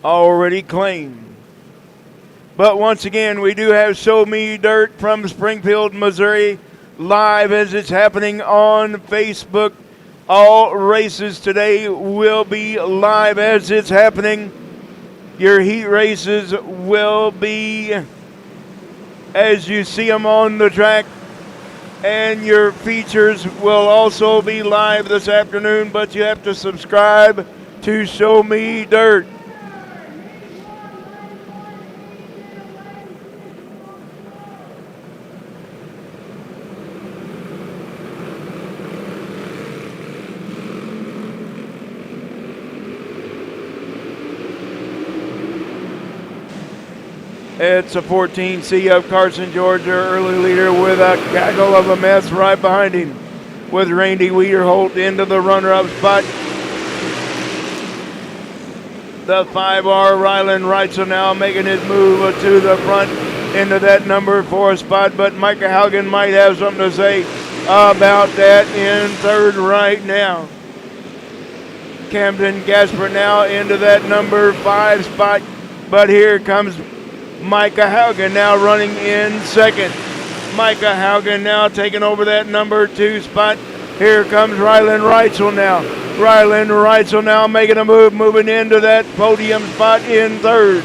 Already claimed. But once again, we do have Show Me Dirt from Springfield, Missouri live as it's happening on Facebook. All races today will be live as it's happening. Your heat races will be as you see them on the track, and your features will also be live this afternoon, but you have to subscribe to Show Me Dirt. It's a 14C of Carson, Georgia, early leader with a gaggle of a mess right behind him, with Randy Wiederholt into the runner-up spot. The 5R Ryland Reitzel now making his move to the front into that number 4 spot, but Micah Haugen might have something to say about that in third right now. Camden Gasper now into that number 5 spot, but here comes Micah Haugen now running in second. Micah Haugen now taking over that number 2 spot. Here comes Ryland Reitzel now. Ryland Reitzel now making a move, moving into that podium spot in third.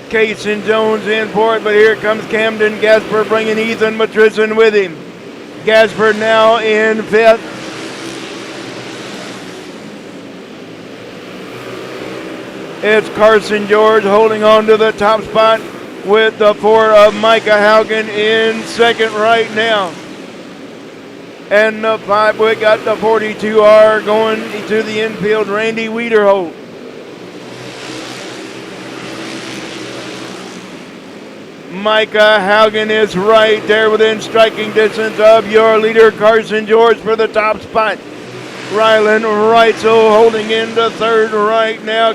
Cason Jones in for it, but here comes Camden Gasper bringing Ethan Matrison with him. Gasper now in fifth. It's Carson George holding on to the top spot with the 4 of Micah Haugen in second right now. And the 5, we got the 42R going to the infield, Randy Wiederholt. Micah Haugen is right there within striking distance of your leader, Carson George, for the top spot. Ryland Reitzel holding into third right now.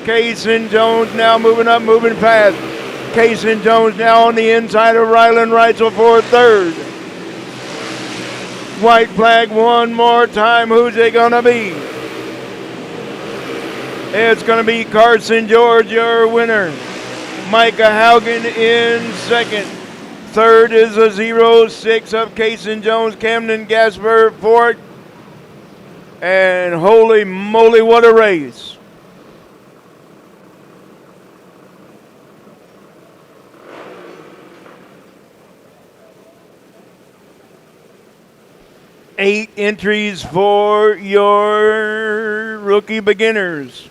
Cason Jones now moving up, moving fast. Cason Jones now on the inside of Ryland Reitzel for third. White flag one more time. Who's it going to be? It's going to be Carson George, your winner. Micah Haugen in second. Third is a 0-6 of Cason Jones. Camden Gasper fourth. And holy moly, what a race. Eight entries for your rookie beginners.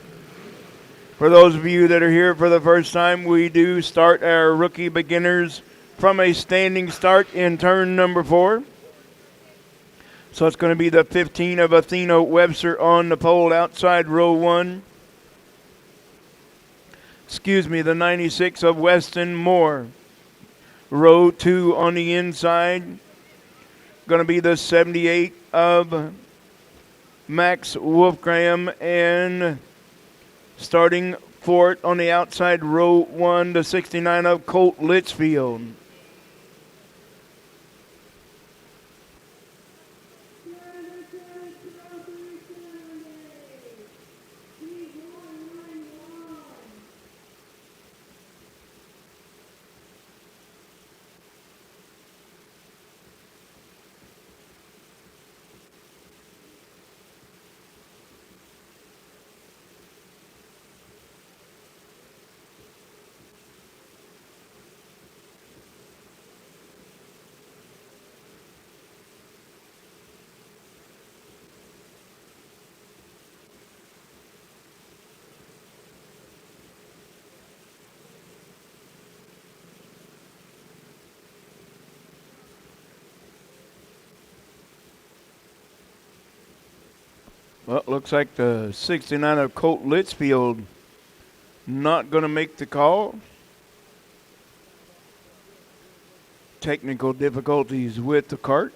For those of you that are here for the first time, we do start our rookie beginners from a standing start in turn number 4. So it's going to be the 15 of Athena Webster on the pole outside row 1. The 96 of Weston Moore. Row 2 on the inside. Going to be the 78 of Max Wolfgram, and starting fourth on the outside row 1, the 69 of Colt Litchfield. Well, looks like the 69 of Colt Litchfield not going to make the call. Technical difficulties with the cart.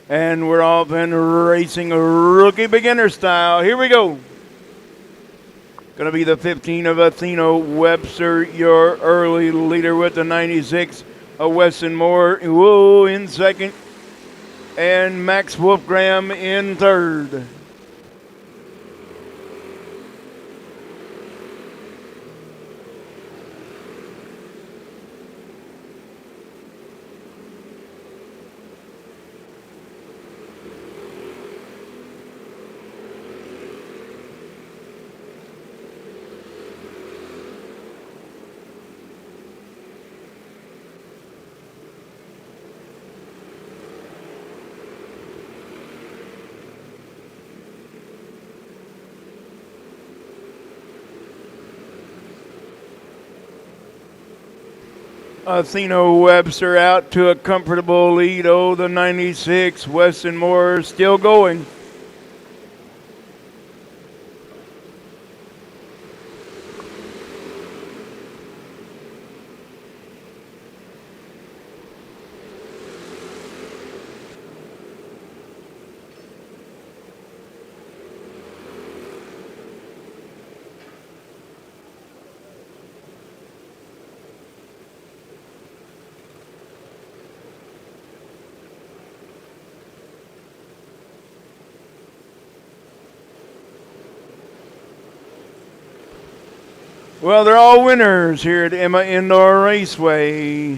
And we're off and racing rookie beginner style. Here we go. Going to be the 15 of Athena Webster, your early leader with the 96 of Weston Moore in second. And Max Wolfgram in third. Athena Webster out to a comfortable lead. Oh, the 96, Weston Moore still going. Well, they're all winners here at Emma Indoor Raceway.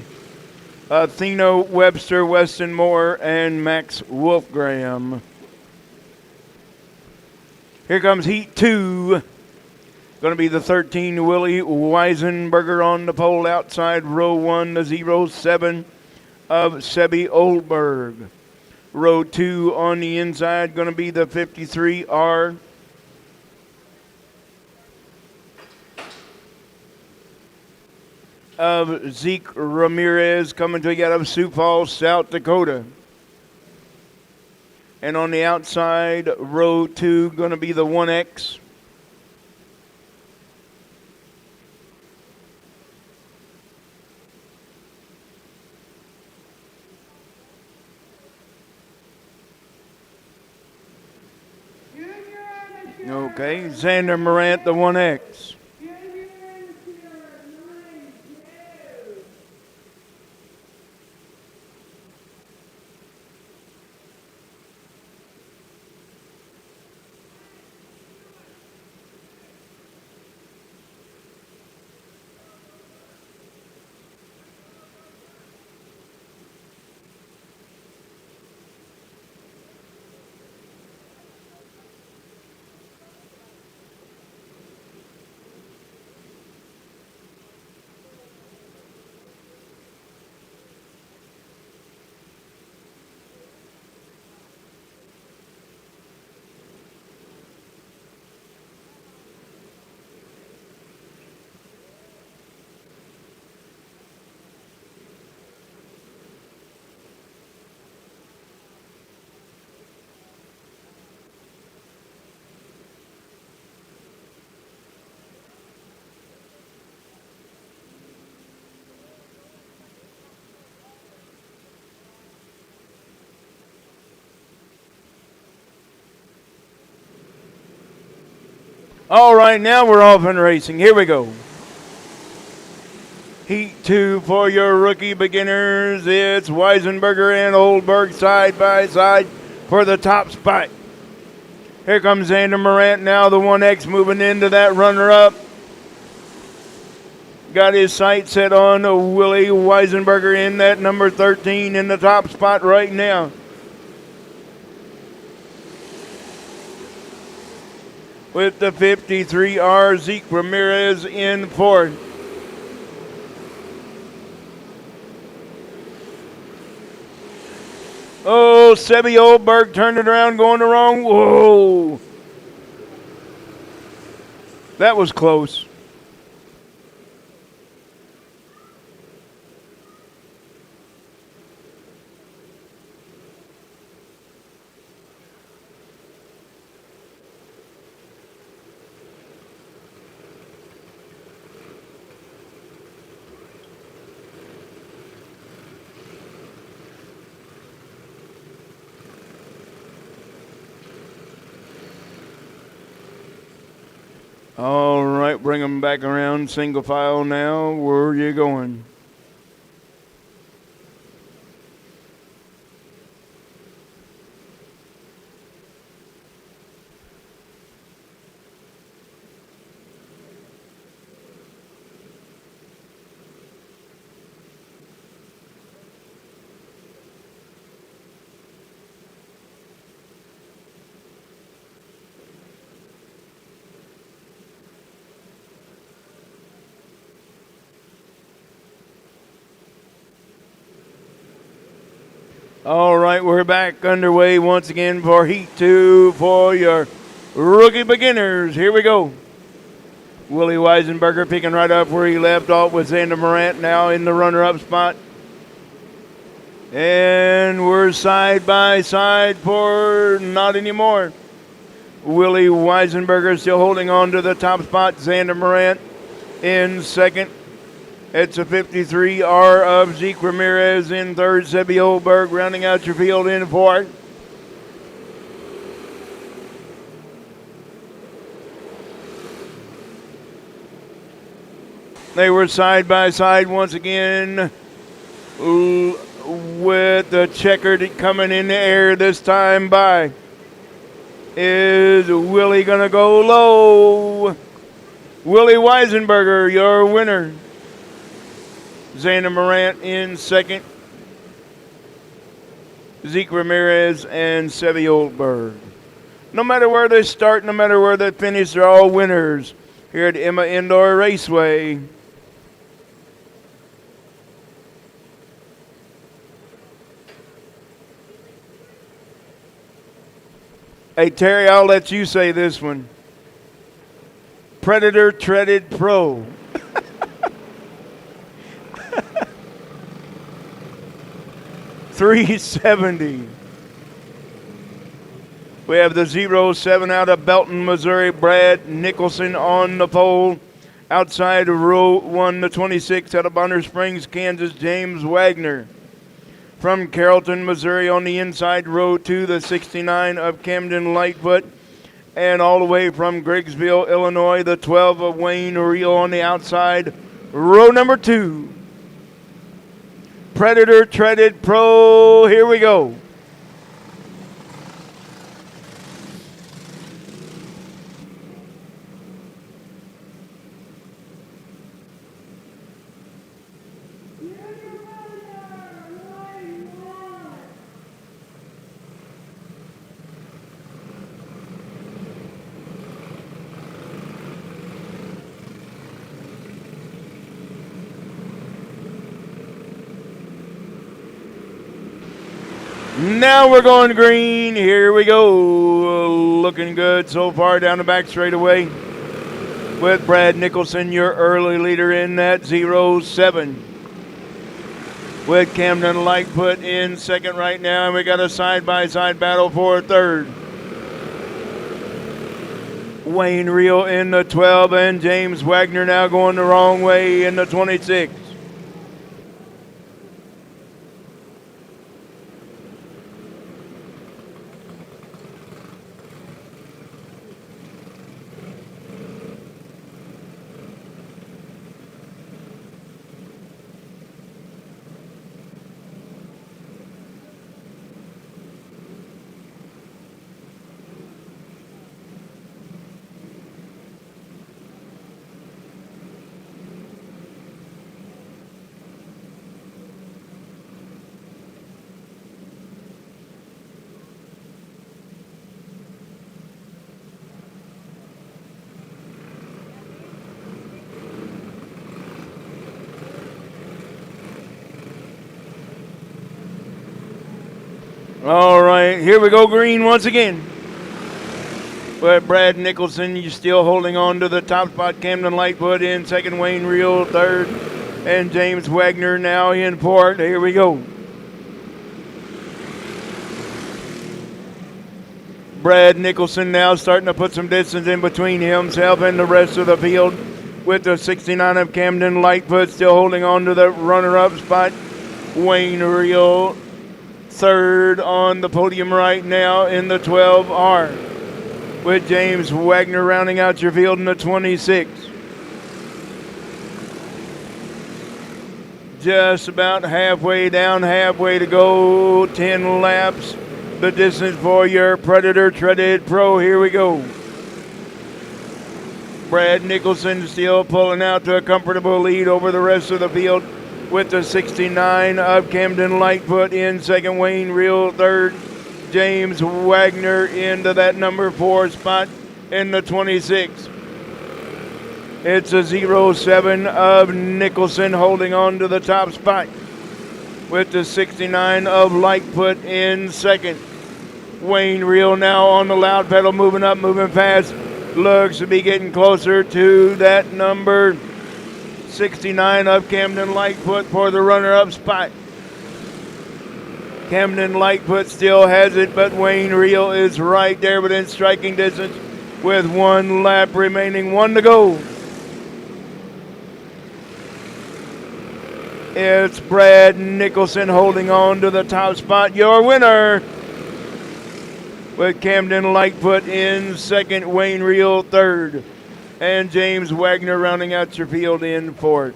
Athena Webster, Weston Moore, and Max Wolfgram. Here comes Heat 2. Going to be the 13, Willie Weisenberger on the pole outside row 1, the 07 of Sebi Oldberg. Row 2 on the inside, going to be the 53R. Of Zeke Ramirez coming to you out of Sioux Falls, South Dakota. And on the outside, row 2, going to be the 1X. Okay, Xander Morant, the 1X. All right, now we're off and racing. Here we go. Heat 2 for your rookie beginners. It's Weisenberger and Oldberg side by side for the top spot. Here comes Xander Morant now, the 1X moving into that runner-up. Got his sight set on Willie Weisenberger in that number 13 in the top spot right now. With the 53R, Zeke Ramirez in fourth. Oh, Sebi Oldberg turned it around, going the wrong. Whoa. That was close. All right, bring them back around single file now. Where are you going? All right, we're back underway once again for Heat 2 for your rookie beginners. Here we go. Willie Weisenberger picking right up where he left off with Xander Morant now in the runner-up spot. And we're side by side for not anymore. Willie Weisenberger still holding on to the top spot. Xander Morant in second. It's a 53R of Zeke Ramirez in third. Sebi Oldberg rounding out your field in fourth. They were side by side once again with the checkered coming in the air this time by. Is Willie going to go low? Willie Weisenberger, your winner. Xander Morant in second. Zeke Ramirez and Sebi Oldberg. No matter where they start, no matter where they finish, they're all winners here at Emma Indoor Raceway. Hey, Terry, I'll let you say this one. Predator Treaded Pro. $370. We have the 07 out of Belton, Missouri, Brad Nicholson on the pole. Outside of row 1, the 26 out of Bonner Springs, Kansas, James Wagner. From Carrollton, Missouri on the inside, row 2, the 69 of Camden Lightfoot. And all the way from Griggsville, Illinois, the 12 of Wayne Reel on the outside, row number 2. Predator Treaded Pro, here we go. Now we're going green. Here we go. Looking good so far down the back straightaway with Brad Nicholson, your early leader in that 07. With Camden Lightfoot in second right now, and we got a side-by-side battle for third. Wayne Reel in the 12, and James Wagner now going the wrong way in the 26. All right, here we go green once again. But Brad Nicholson, you're still holding on to the top spot. Camden Lightfoot in second, Wayne Reel third, and James Wagner now in fourth. Here we go. Brad Nicholson now starting to put some distance in between himself and the rest of the field with the 69 of Camden Lightfoot still holding on to the runner-up spot. Wayne Reel third on the podium right now in the 12R. with James Wagner rounding out your field in the 26. Just about halfway down, halfway to go, 10 laps. The distance for your Predator Treaded Pro. Here we go. Brad Nicholson still pulling out to a comfortable lead over the rest of the field with the 69 of Camden Lightfoot in second, Wayne Reel third, James Wagner into that number 4 spot in the 26. It's a 07 of Nicholson holding on to the top spot with the 69 of Lightfoot in second. Wayne Reel now on the loud pedal, moving up, moving fast. Looks to be getting closer to that number 69 of Camden Lightfoot for the runner-up spot. Camden Lightfoot still has it, but Wayne Reel is right there within striking distance with 1 lap remaining, 1 to go. It's Brad Nicholson holding on to the top spot. Your winner, with Camden Lightfoot in second, Wayne Reel third, and James Wagner rounding out your field in fourth.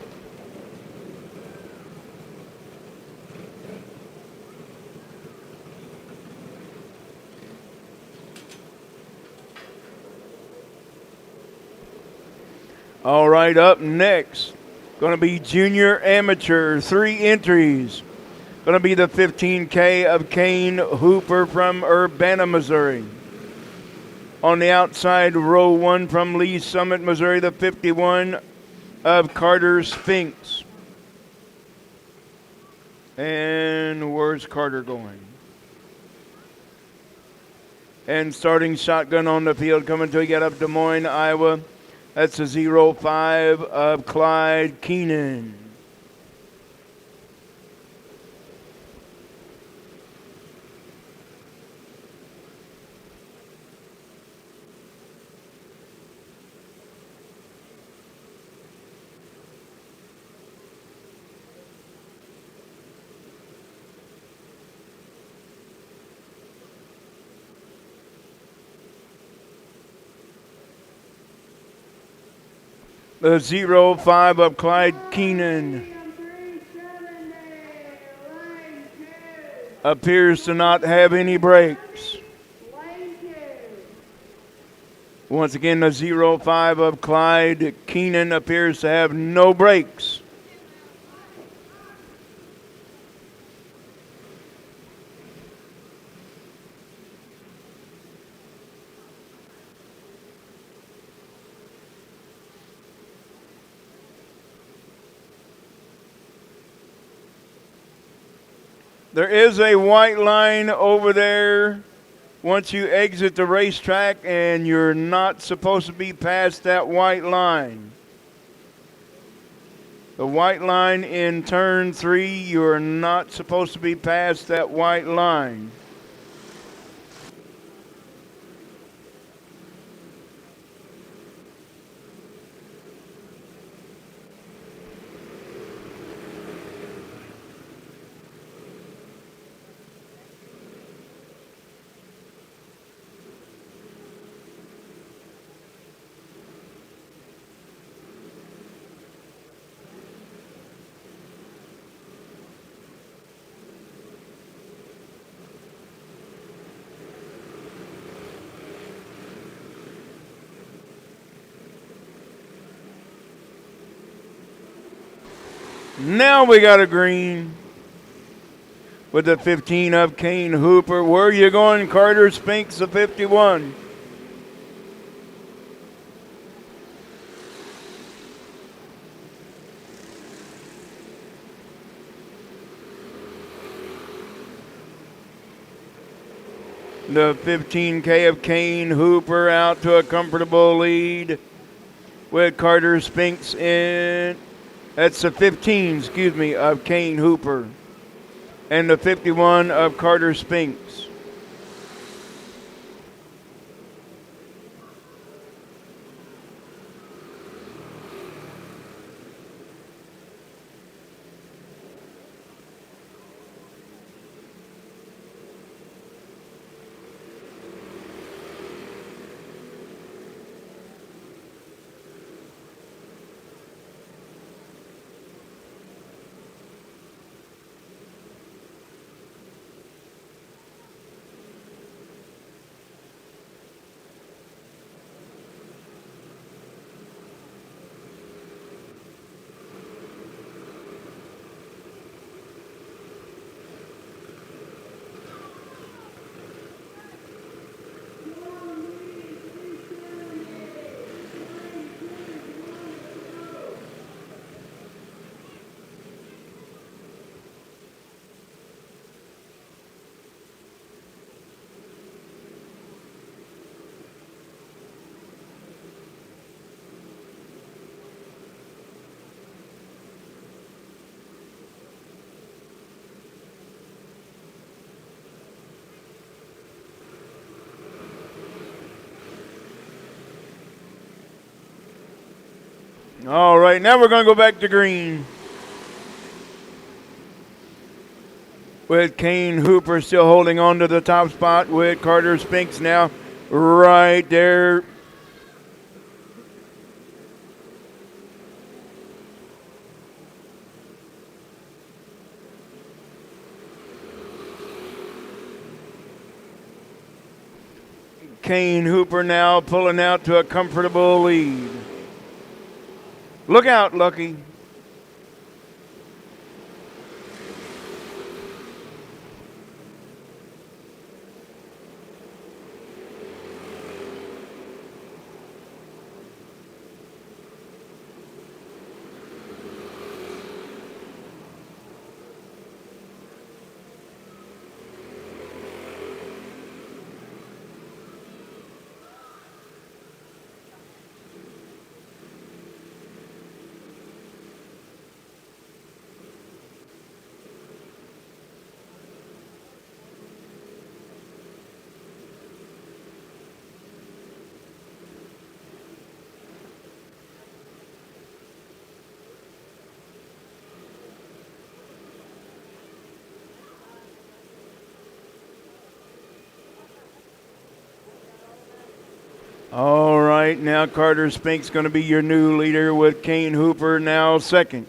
All right, up next, going to be junior amateur, 3 entries. Going to be the 15K of Kane Hooper from Urbana, Missouri. On the outside, row 1 from Lee Summit, Missouri, the 51 of Carter Spinks. And where's Carter going? And starting shotgun on the field, coming till you get up Des Moines, Iowa. That's a 05 of Clyde Keenan. The 05 of Clyde Keenan appears to not have any brakes. Once again, the 05 of Clyde Keenan appears to have no brakes. There is a white line over there once you exit the racetrack, and you're not supposed to be past that white line. The white line in turn 3, you're not supposed to be past that white line. Now we got a green with the 15 of Kane Hooper. Where are you going, Carter Spinks, the 51? The 15K of Kane Hooper out to a comfortable lead with Carter Spinks in. That's the 15, of Kane Hooper. And the 51 of Carter Spinks. All right, now we're going to go back to green. With Kane Hooper still holding on to the top spot with Carter Spinks now right there. Kane Hooper now pulling out to a comfortable lead. Look out, Lucky. All right, now Carter Spink's going to be your new leader with Kane Hooper now second.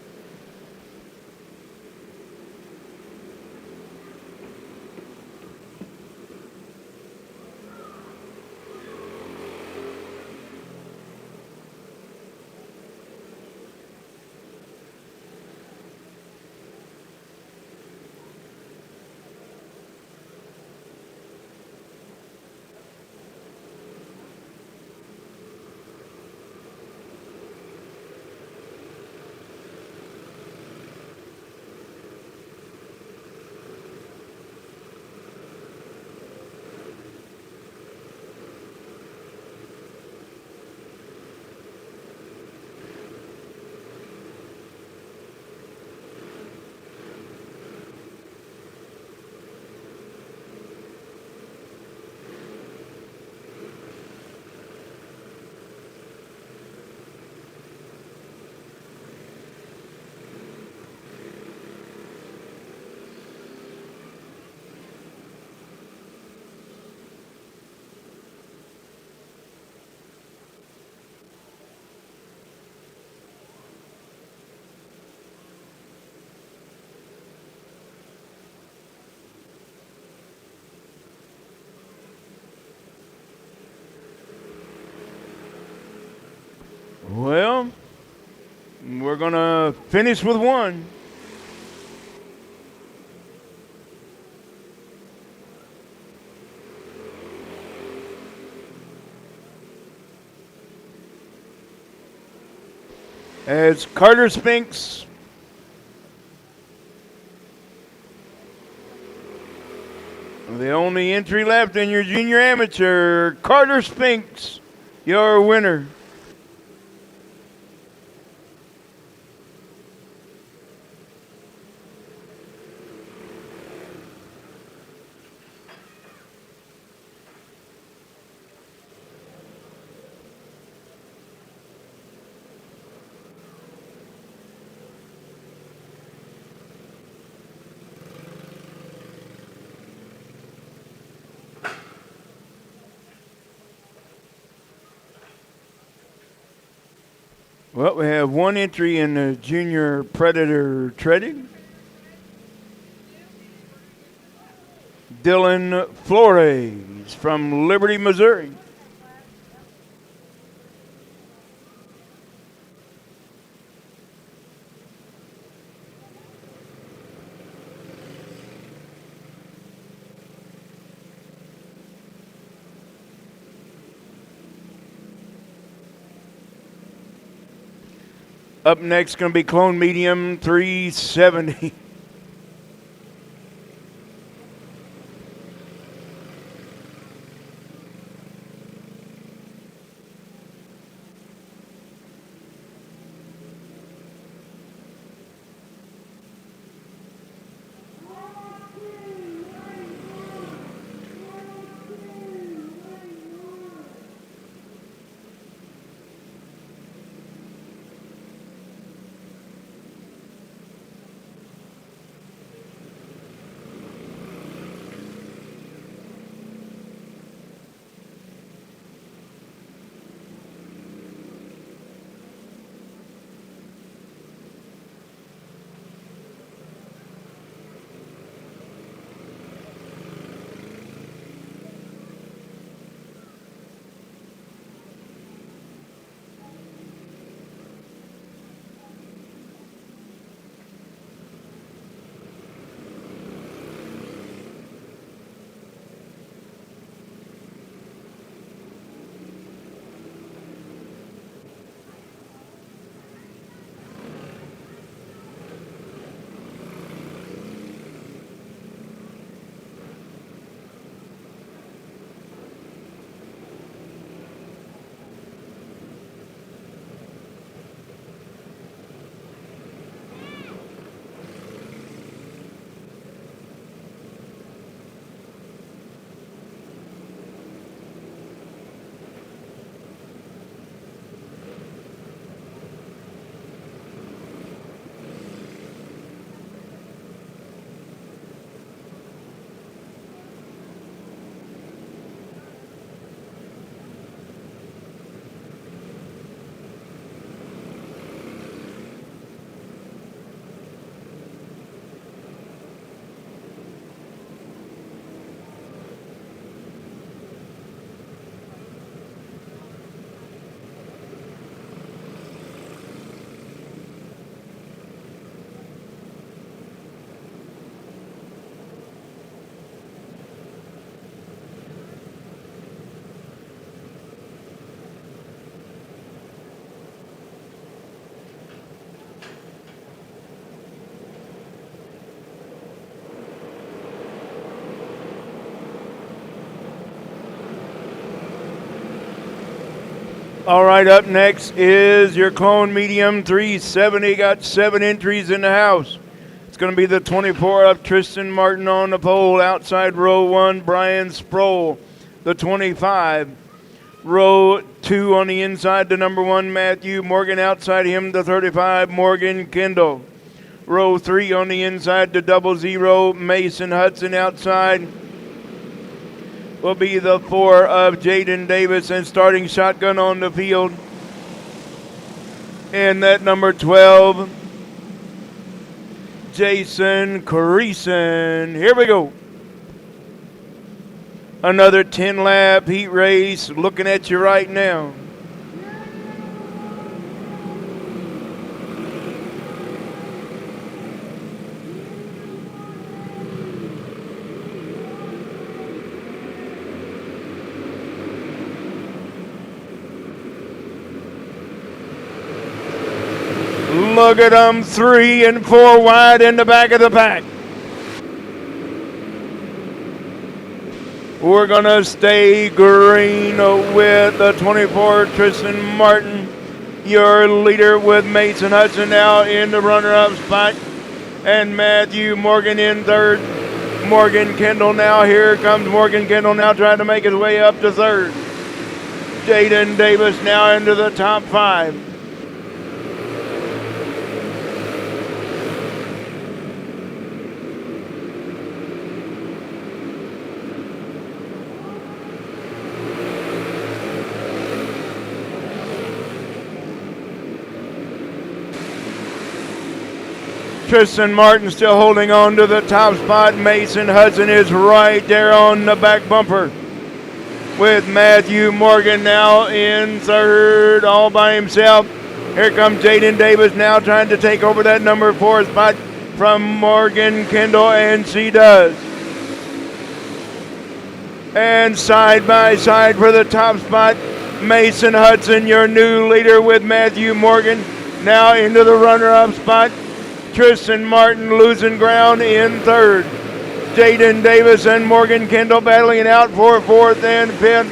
Well, we're going to finish with one. As Carter Spinks the only entry left in your junior amateur, Carter Spinks, your winner. Well, we have one entry in the Junior Predator Treading. Dylan Flores from Liberty, Missouri. Up next, going to be Clone Medium 370. All right, up next is your clone medium 370. Got 7 entries in the house. It's going to be the 24 of Tristan Martin on the pole. Outside row 1, Brian Sproul. The 25. Row 2 on the inside, the number 1, Matthew Morgan. Outside him, the 35, Morgan Kendall. Row 3 on the inside, the 00, Mason Hudson. Outside will be the 4 of Jaden Davis, and starting shotgun on the field. And that number 12, Jason Creason. Here we go. Another 10-lap heat race looking at you right now. Look at them, 3 and 4 wide in the back of the pack. We're going to stay green with the 24, Tristan Martin, your leader, with Mason Hudson now in the runner-up spot, and Matthew Morgan in third. Morgan Kendall now, here comes Morgan Kendall now trying to make his way up to third. Jaden Davis now into the top 5. Tristan Martin still holding on to the top spot. Mason Hudson is right there on the back bumper, with Matthew Morgan now in third all by himself. Here comes Jaden Davis now trying to take over that number 4 spot from Morgan Kendall, and she does. And side by side for the top spot, Mason Hudson, your new leader, with Matthew Morgan now into the runner-up spot. Tristan Martin losing ground in third. Jaden Davis and Morgan Kendall battling it out for 4th and 5th.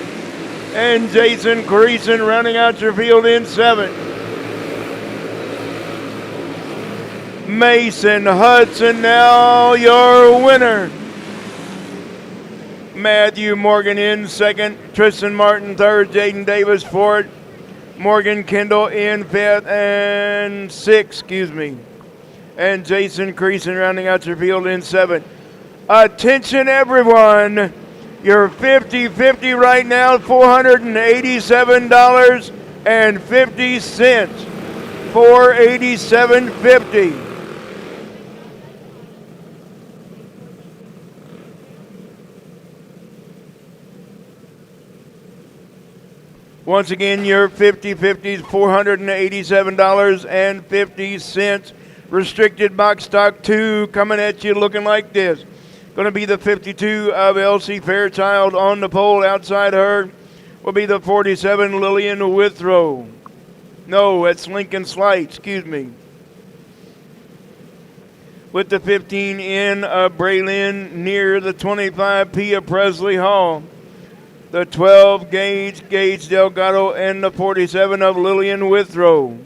And Jason Creason rounding out your field in 7th. Mason Hudson now your winner. Matthew Morgan in 2nd. Tristan Martin 3rd. Jaden Davis 4th. Morgan Kendall in 5th and 6th, And Jason Creason rounding out your field in 7th. Attention everyone, your 50-50 right now, $487.50. $487.50. Once again, your 50-50 is $487.50. Restricted box stock 2 coming at you looking like this. Going to be the 52 of Elsie Fairchild on the pole. Outside her will be the 47 Lillian Withrow. No, that's Lincoln Slight, With the 15 in of Braylon near the 25 Pia Presley Hall. The 12 Gage Delgado, and the 47 of Lillian Withrow.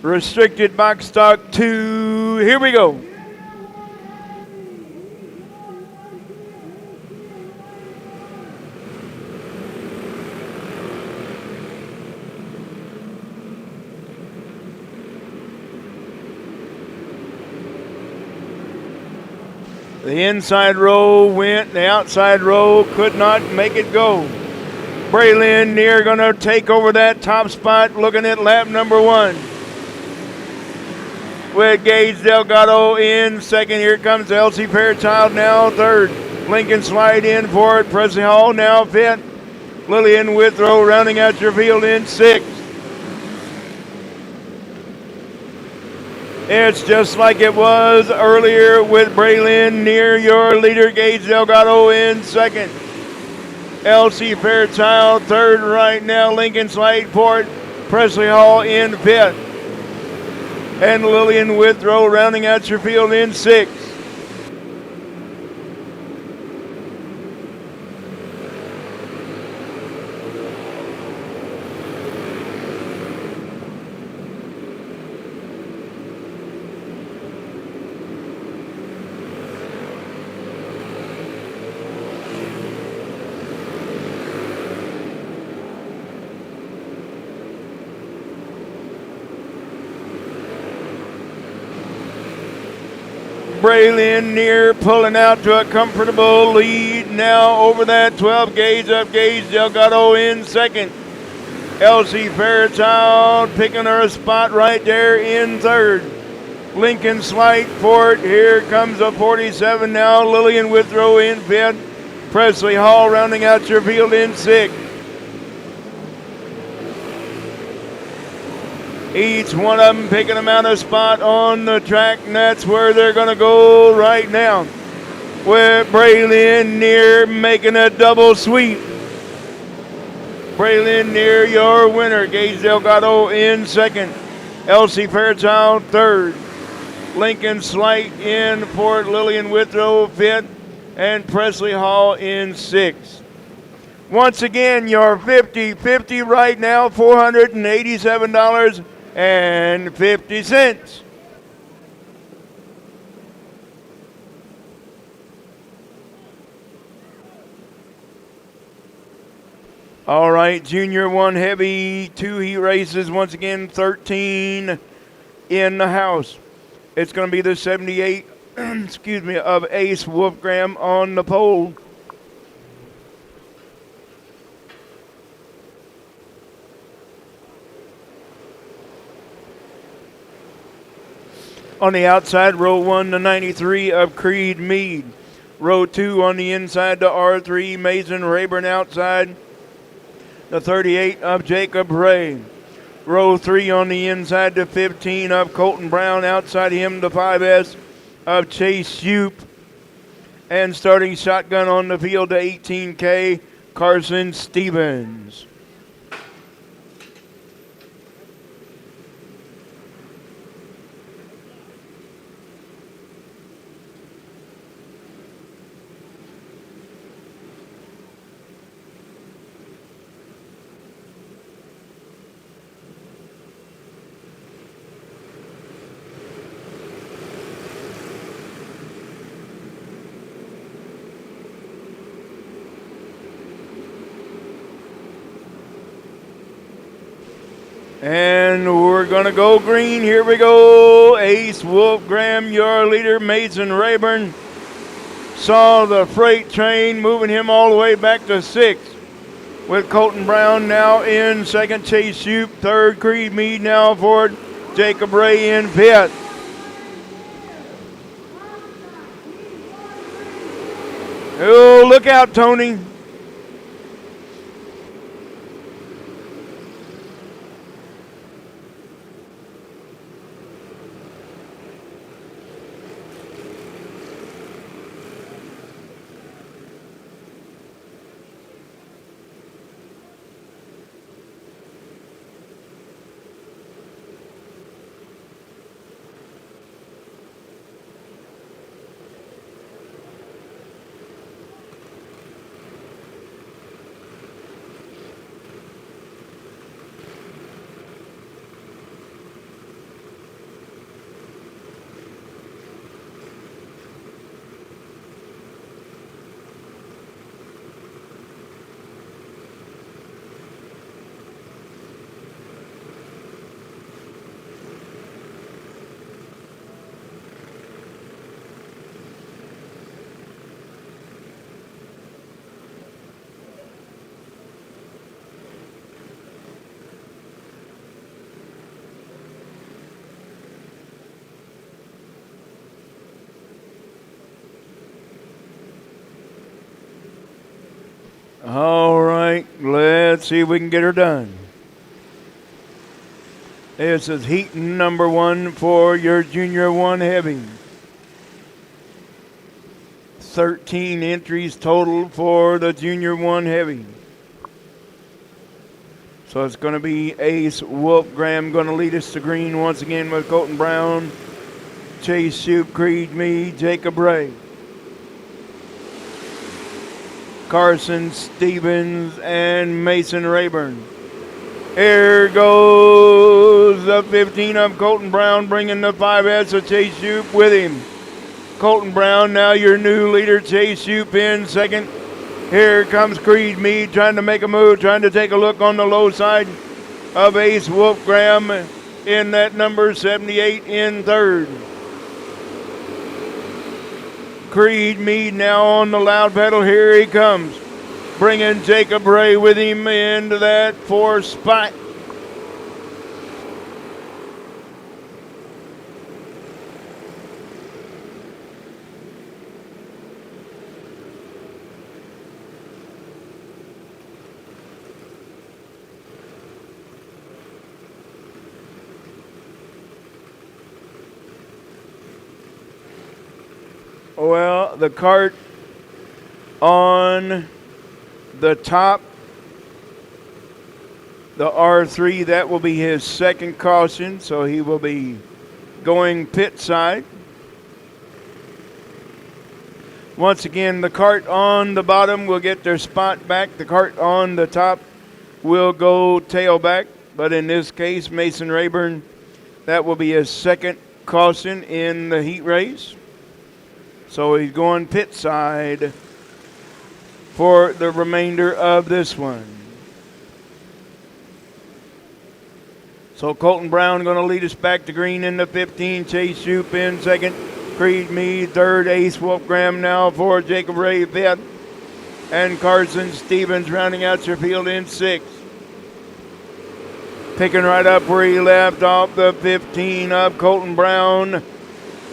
Restricted box stock 2. Here we go. The inside row went, the outside row could not make it go. Braylon Neer going to take over that top spot, looking at lap number 1. With Gage Delgado in 2nd. Here comes Elsie Fairchild now 3rd. Lincoln Slide in 4th. Presley Hall now 5th. Lillian Withrow rounding out your field in 6th. It's just like it was earlier with Braylon Neer, your leader. Gage Delgado in 2nd. L.C. Fairchild third right now. Lincoln Slateport, Presley Hall in fifth. And Lillian Withrow rounding out your field in sixth. Braylon near pulling out to a comfortable lead now over that 12 gauge up gauge. Delgado in second. Elsie Fairchild picking her a spot right there in third. Lincoln Slateport, here comes a 47 now. Lillian Withrow in fifth. Presley Hall rounding out your field in sixth. Each one of them picking them out a spot on the track, and that's where they're going to go right now. With Braylon near making a double sweep. Braylon near your winner. Gage Delgado in second. Elsie Fairchild third. Lincoln Slate in fourth. Lillian Withrow fifth. And Presley Hall in sixth. Once again, your 50-50 right now, $487.50. All right, Junior 1 Heavy, 2 heat races, once again 13 in the house. It's going to be the 78, excuse me, of Ace Wolfgram on the pole. On the outside, row 1, the 93 of Creed Mead. Row 2 on the inside, the R3, Mason Rayburn outside. The 38 of Jacob Ray. Row 3 on the inside, the 15 of Colton Brown. Outside him, the 5S of Chase Shoup. And starting shotgun on the field, the 18K, Carson Stevens. And we're going to go green. Here we go. Ace Wolfgram, your leader. Mason Rayburn saw the freight train moving him all the way back to sixth. With Colton Brown now in second. Chase Shoup third. Creed Mead now fourth. Jacob Ray in fifth. Oh, look out, Tony. All right, let's see if we can get her done. This is heat number 1 for your Junior 1 Heavy. 13 entries total for the Junior 1 Heavy. So it's going to be Ace Wolf Graham going to lead us to green once again with Colton Brown, Chase Shoup, Creed Mead, Jacob Ray, Carson Stevens, and Mason Rayburn. Here goes the 15 of Colton Brown, bringing the 5S of Chase Shoup with him. Colton Brown, now your new leader. Chase Shoup in second. Here comes Creed Mead trying to make a move, trying to take a look on the low side of Ace Wolf Graham in that number 78 in third. Creed Mead now on the loud pedal. Here he comes, bringing Jacob Ray with him into that fourth spot. Well, the Kart on the top, the R3, that will be his second caution, so he will be going pit side. Once again, the Kart on the bottom will get their spot back. The Kart on the top will go tailback, but in this case, Mason Rayburn, that will be his second caution in the heat race. So he's going pit side for the remainder of this one. So Colton Brown going to lead us back to green in the 15. Chase Shoup in second. Creed Mead third. Ace Wolf Graham now for Jacob Ray fifth. And Carson Stevens rounding out your field in sixth. Picking right up where he left off, the 15 of Colton Brown.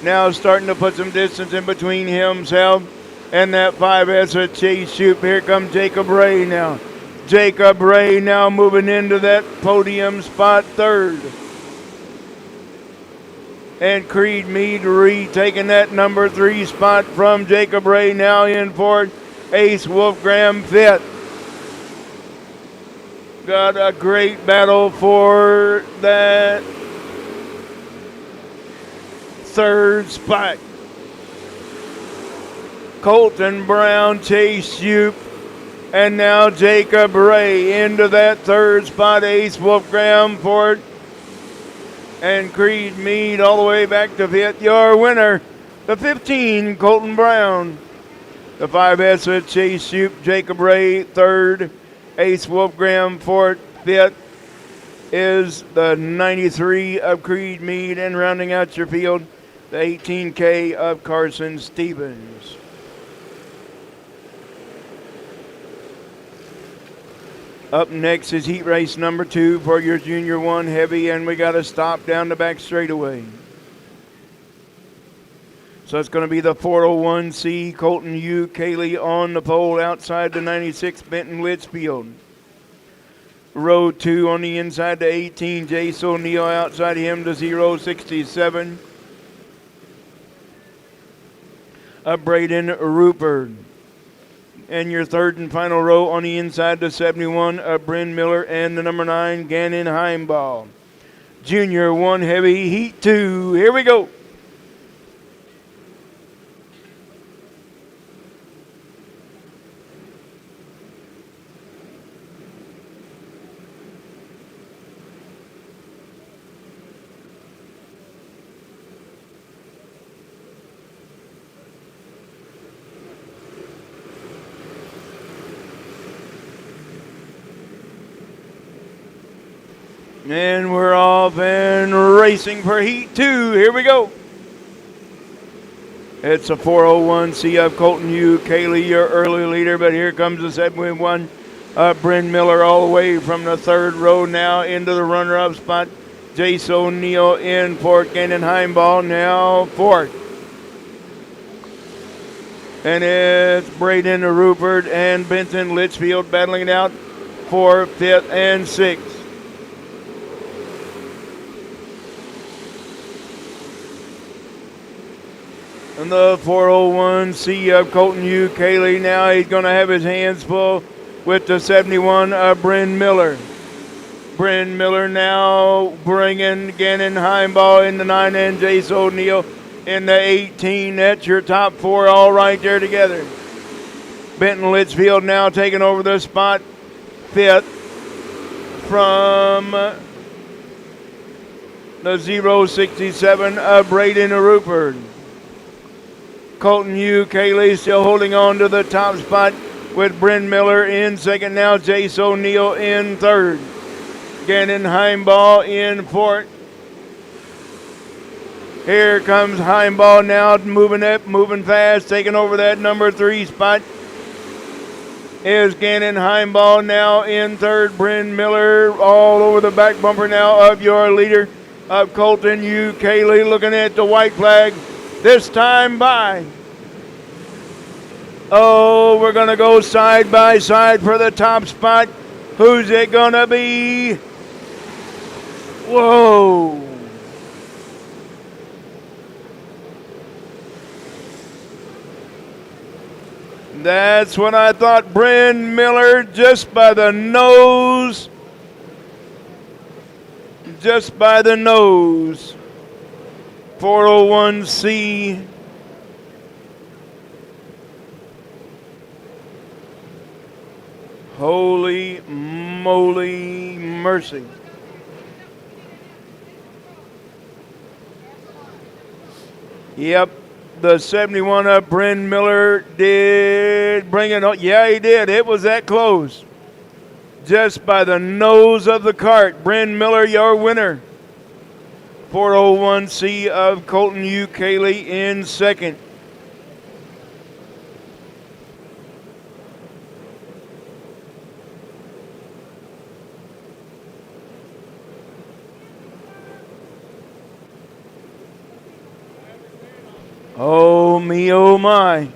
Now starting to put some distance in between himself and that 5S of Chase Shoup. Here comes Jacob Ray now. Jacob Ray now moving into that podium spot third. And Creed Mead retaking that number 3 spot from Jacob Ray, now in fourth. Ace Wolf Graham fifth. Got a great battle for that third spot. Colton Brown, Chase Shoup, and now Jacob Ray into that third spot. Ace Wolf Graham fourth, and Creed Mead all the way back to fifth. Your winner, the 15, Colton Brown. The 5S of Chase Shoup, Jacob Ray third, Ace Wolf Graham fourth, fifth is the 93 of Creed Mead, and rounding out your field, the 18K of Carson Stevens. Up next is heat race number 2 for your Junior 1 Heavy, and we got to stop down the back straightaway. So it's going to be the 401C Colton U. Cayley on the pole outside the 96 Benton Litchfield. Row 2 on the inside to 18, Jace O'Neill outside him to 067. Braden Rupert. And your third and final row on the inside to 71, Bryn Miller, and the number 9, Gannon Heimball. Junior 1 Heavy, Heat 2. Here we go. And we're off and racing for Heat 2. Here we go. It's a 401C of Colton U. Cayley, your early leader, but here comes the 7-1. Bryn Miller all the way from the third row now into the runner-up spot. Jace O'Neill in fourth. Gannon Heimball now fourth. And it's Braden Rupert and Benton Litchfield battling it out for fifth and sixth. And the 401C of Colton U. Cayley. Now he's going to have his hands full with the 71 of Bryn Miller. Bryn Miller now bringing Gannon Heimball in the 9 and Jace O'Neill in the 18. That's your top four all right there together. Benton Litchfield now taking over the spot. Fifth from the 067 of Braden Rupert. Colton U. Cayley still holding on to the top spot with Bryn Miller in second. Now Jace O'Neill in third. Gannon Heimball in fourth. Here comes Heimball now moving up, moving fast, taking over that number 3 spot. Is Gannon Heimball now in third. Bryn Miller all over the back bumper now of your leader of Colton U. Cayley, looking at the white flag this time by. Oh, we're going to go side by side for the top spot. Who's it going to be? Whoa. That's what I thought. Bryn Miller just by the nose. Just by the nose. 401C. Holy moly mercy. Yep, the 71 of Bryn Miller did bring it on. Yeah, he did. It was that close. Just by the nose of the cart. Bryn Miller, your winner. 401C of Colton U. Cayley in second. Oh me, oh my.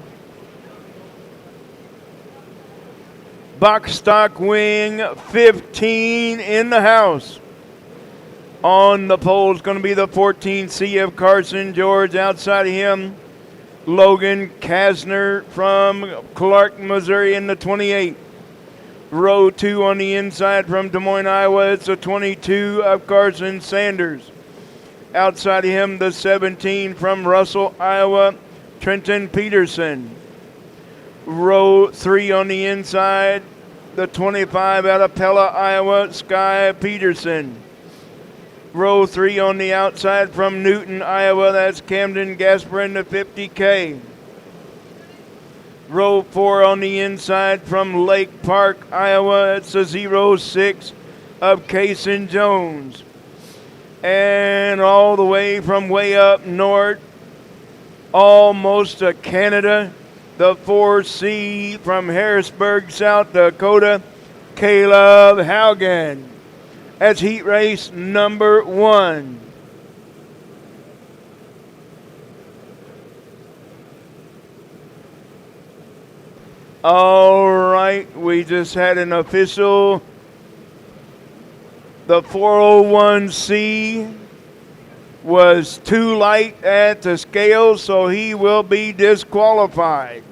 Box stock wing 15 in the house. On the pole is going to be the 14C of Carson George. Outside of him, Logan Kasner from Clark, Missouri in the 28. Row 2 on the inside from Des Moines, Iowa. It's the 22 of Carson Sanders. Outside of him, the 17 from Russell, Iowa, Trenton Peterson. Row 3 on the inside, the 25 out of Pella, Iowa, Sky Peterson. Row 3 on the outside from Newton, Iowa, that's Camden Gasper in the 50K. Row 4 on the inside from Lake Park, Iowa, it's the 06 of Kaysen Jones. And all the way from way up north, almost to Canada, the 4C from Harrisburg, South Dakota, Caleb Haugen. That's heat race number 1. All right, we just had an official. The 401C was too light at the scale, so he will be disqualified.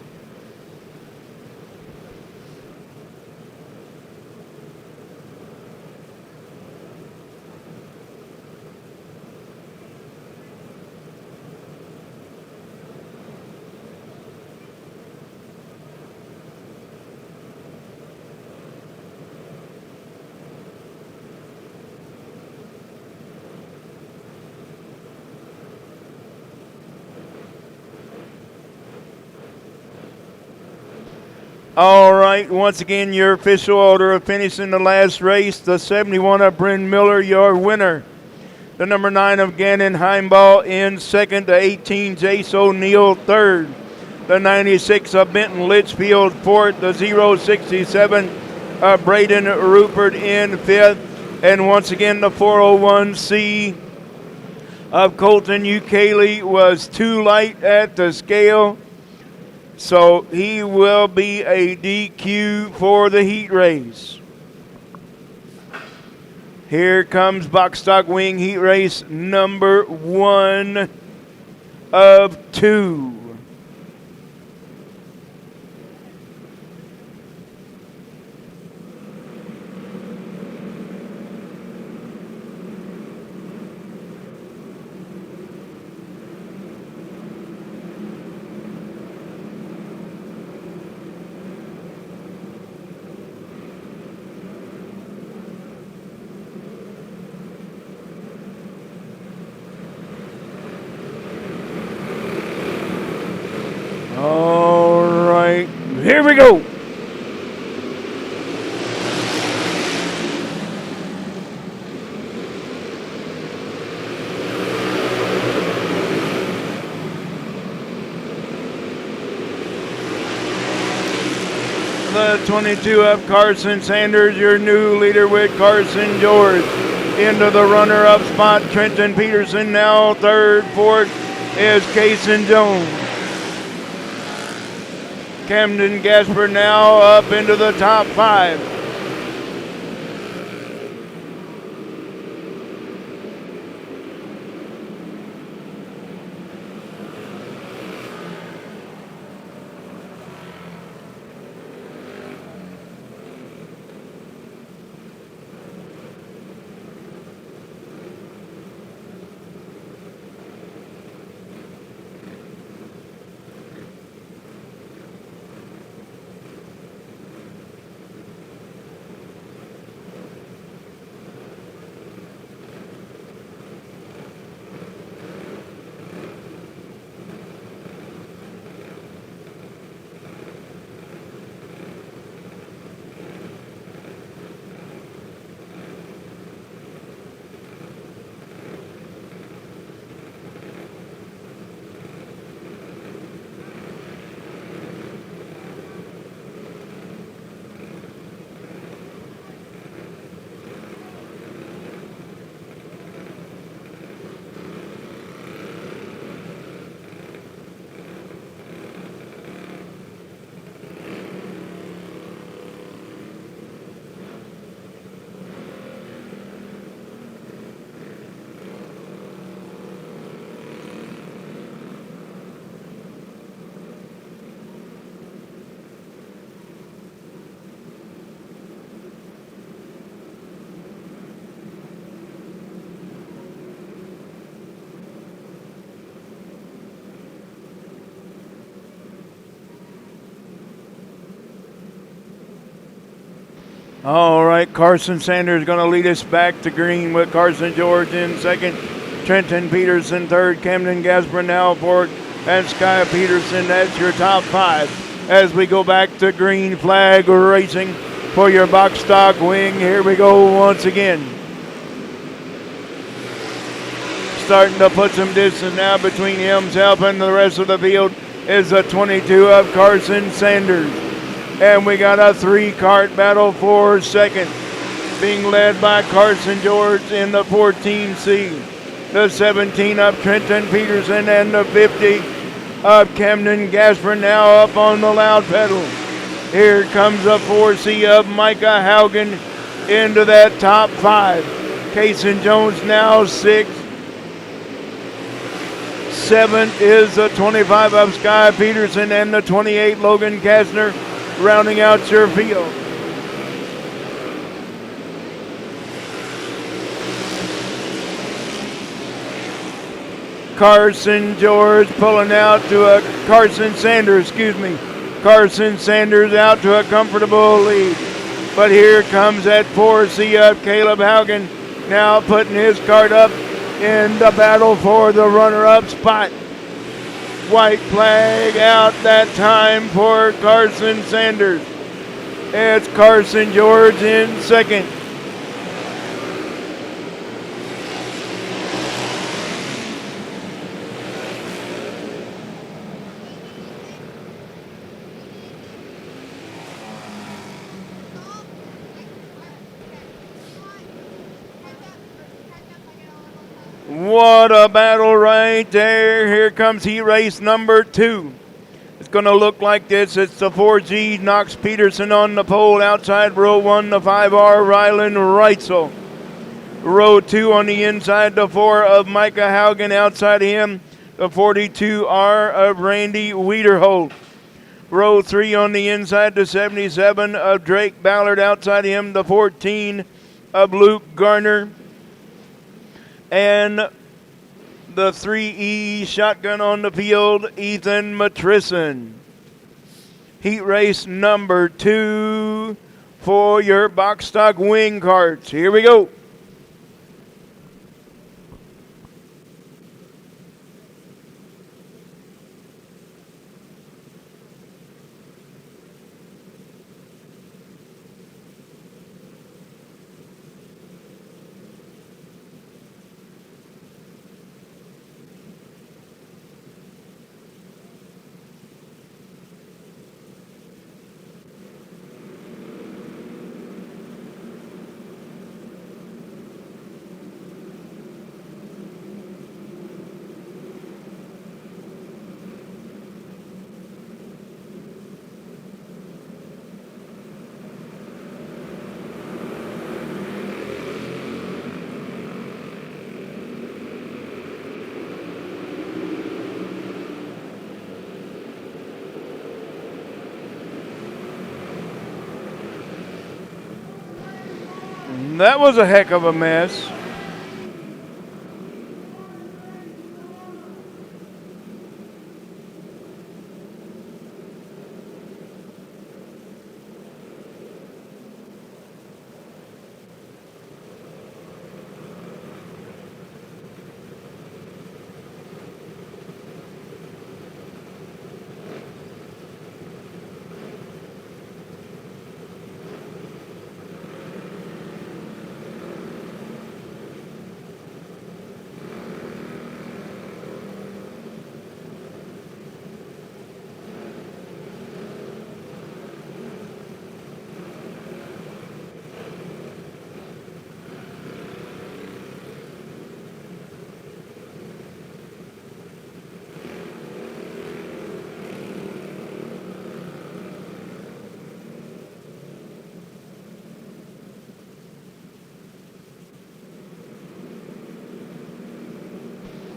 All right, once again, your official order of finishing the last race, the 71 of Bryn Miller, your winner. The number 9 of Gannon Heimball in second, the 18 Jace O'Neill third, the 96 of Benton Litchfield fourth, the 067 of Braden Rupert in fifth, and once again the 401C of Colton U. Cayley was too light at the scale. So he will be a DQ for the heat race. Here comes box stock wing heat race number 1 of 2. 22 of Carson Sanders, your new leader with Carson George. Into the runner-up spot, Trenton Peterson now third. Fourth is Cason Jones. Camden Gasper now up into the top 5. All right, Carson Sanders going to lead us back to green with Carson George in second. Trenton Peterson third. Camden Gasper now fourth. And Sky Peterson, that's your top 5. As we go back to green, flag racing for your box stock wing. Here we go once again. Starting to put some distance now between himself and the rest of the field is the 22 of Carson Sanders. And we got a 3-cart battle for second, being led by Carson George in the 14C. The 17 of Trenton Peterson and the 50 of Camden Gasper now up on the loud pedal. Here comes the 4C of Micah Haugen into that top 5. Cason Jones now 6th. 7th is the 25 of Sky Peterson and the 28 Logan Kastner, rounding out your field. Carson George pulling out to a Carson Sanders out to a comfortable lead. But here comes that 4C of Caleb Haugen, now putting his cart up in the battle for the runner-up spot. White flag out that time for Carson Sanders. It's Carson George in second. What a battle right there. Here comes heat race number 2. It's going to look like this. It's the 4G Knox Peterson on the pole. Outside row 1, the 5R Rylan Reitzel. Row 2 on the inside, the 4 of Micah Haugen. Outside him, the 42R of Randy Wiederholt. Row 3 on the inside, the 77 of Drake Ballard. Outside him, the 14 of Luke Garner. And the 3E shotgun on the field, Ethan Matrison. Heat race number 2 for your box stock wing carts. Here we go. That was a heck of a mess.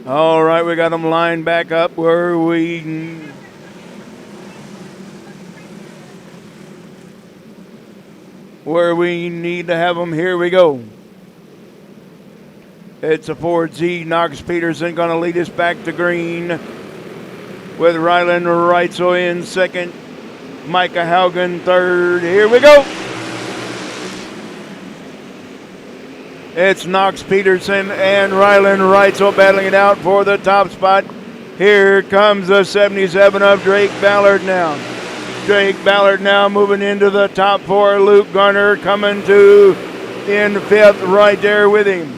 All right, we got them lined back up where we need to have them. Here we go. It's a Ford Z. Knox Peterson going to lead us back to green with Rylan Reitzel in second. Micah Haugen third. Here we go. It's Knox Peterson and Rylan Reitzel battling it out for the top spot. Here comes the 77 of Drake Ballard now. Drake Ballard now moving into the top four. Luke Garner coming to in fifth right there with him.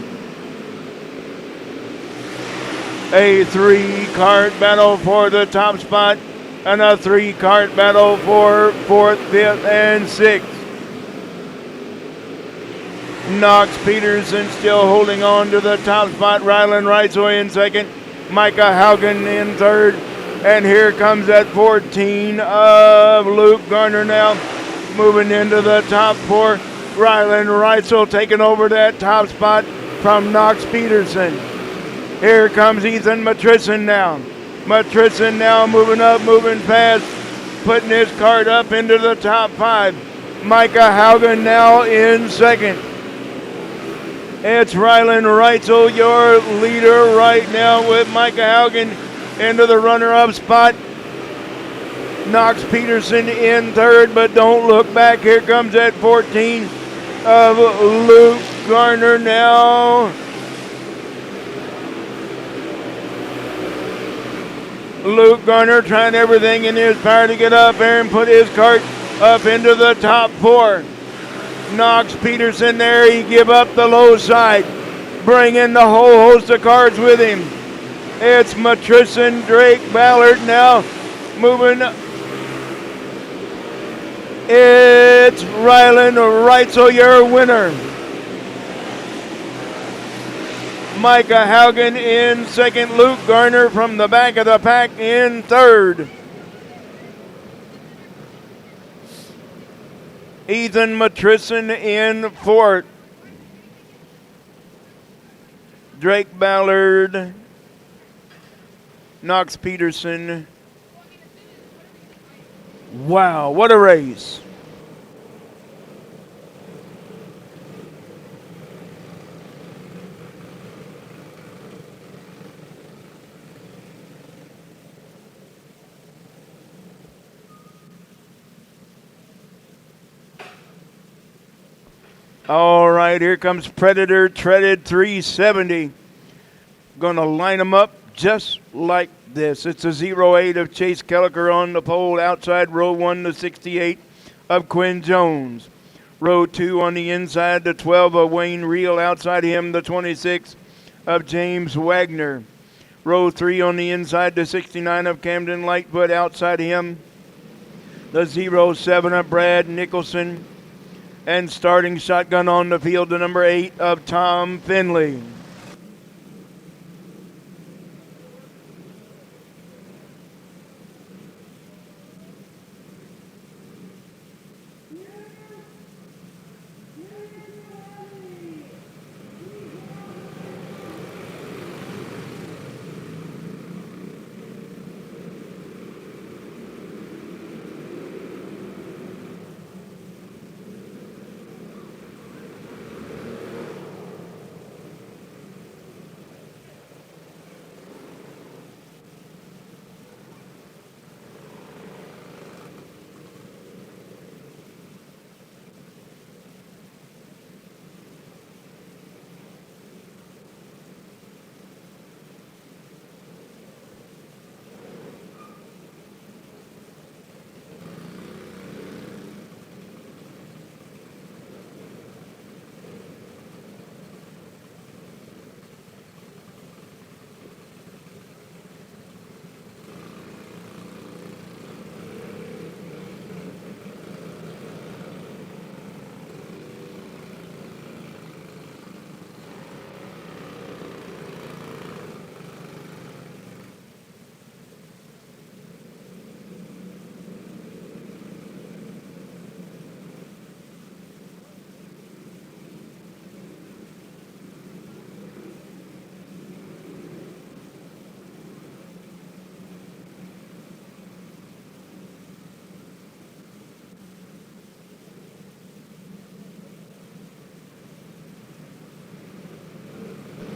A three-cart battle for the top spot and a three-cart battle for fourth, fifth, and sixth. Knox Peterson still holding on to the top spot. Rylan Reitzel in second. Micah Haugen in third. And here comes that 14 of Luke Garner now moving into the top four. Rylan Reitzel taking over that top spot from Knox Peterson. Here comes Ethan Matrison now. Matrison now moving up, moving fast, putting his cart up into the top five. Micah Haugen now in second. It's Rylan Reitzel, your leader right now with Micah Haugen into the runner-up spot. Knox Peterson in third, but don't look back. Here comes that 14 of Luke Garner now. Luke Garner trying everything in his power to get up there and put his cart up into the top four. Knox Peterson there, he give up the low side, bring in the whole host of cars with him. It's Matrison, Drake Ballard now moving. It's Rylan Reitzel, your winner. Micah Haugen in second, Luke Garner from the back of the pack in third. Ethan Matrison in fourth. Drake Ballard, Knox Peterson. Wow, what a race. All right, here comes Predator Treaded 370. Going to line them up just like this. It's a 08 of Chase Kelliker on the pole outside row 1, the 68 of Quinn Jones. Row 2 on the inside, the 12 of Wayne Reel. Outside him, the 26 of James Wagner. Row 3 on the inside, the 69 of Camden Lightfoot. Outside him, the 07 of Brad Nicholson. And starting shotgun on the field, the number 8 of Tom Finley.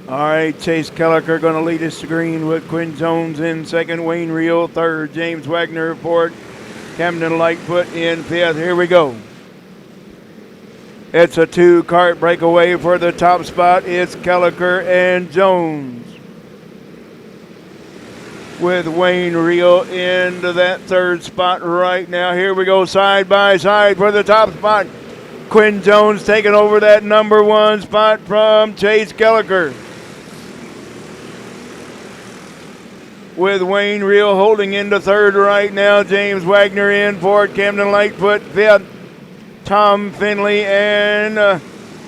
All right, Chase Kellicker going to lead us to green with Quinn Jones in second, Wayne Reel third, James Wagner fourth, Camden Lightfoot in fifth. Here we go. It's a two-cart breakaway for the top spot. It's Kellicker and Jones, with Wayne Reel into that third spot right now. Here we go, side by side for the top spot. Quinn Jones taking over that number one spot from Chase Kellicker, with Wayne Reel holding into third right now. James Wagner in fourth, Camden Lightfoot fifth, Tom Finley and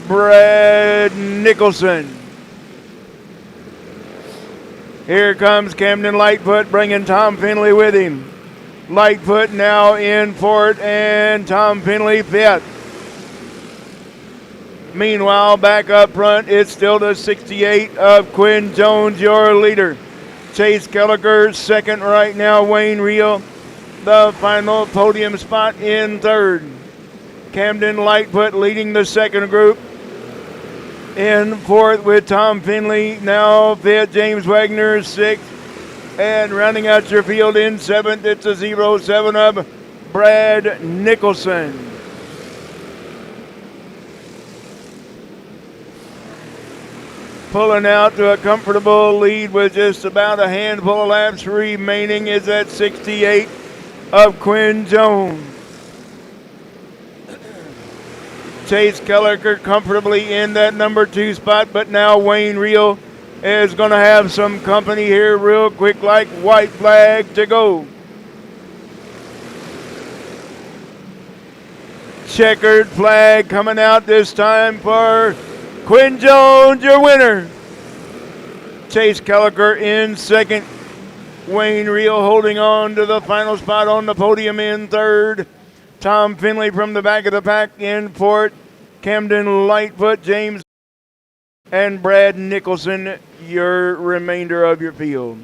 Brad Nicholson. Here comes Camden Lightfoot bringing Tom Finley with him. Lightfoot now in fourth and Tom Finley fifth. Meanwhile, back up front, it's still the 68 of Quinn Jones, your leader. Chase Kellicker second right now. Wayne Reel, the final podium spot in third. Camden Lightfoot leading the second group. In fourth with Tom Finley, now fifth, James Wagner sixth. And rounding out your field in seventh, it's a 07 of Brad Nicholson. Pulling out to a comfortable lead with just about a handful of laps remaining is that 68 of Quinn Jones. Chase Kellicker comfortably in that number two spot, but now Wayne Reel is going to have some company here real quick, like white flag to go. Checkered flag coming out this time for Quinn Jones, your winner. Chase Kellicker in second. Wayne Reel holding on to the final spot on the podium in third. Tom Finley from the back of the pack in fourth. Camden Lightfoot, James, and Brad Nicholson, your remainder of your field.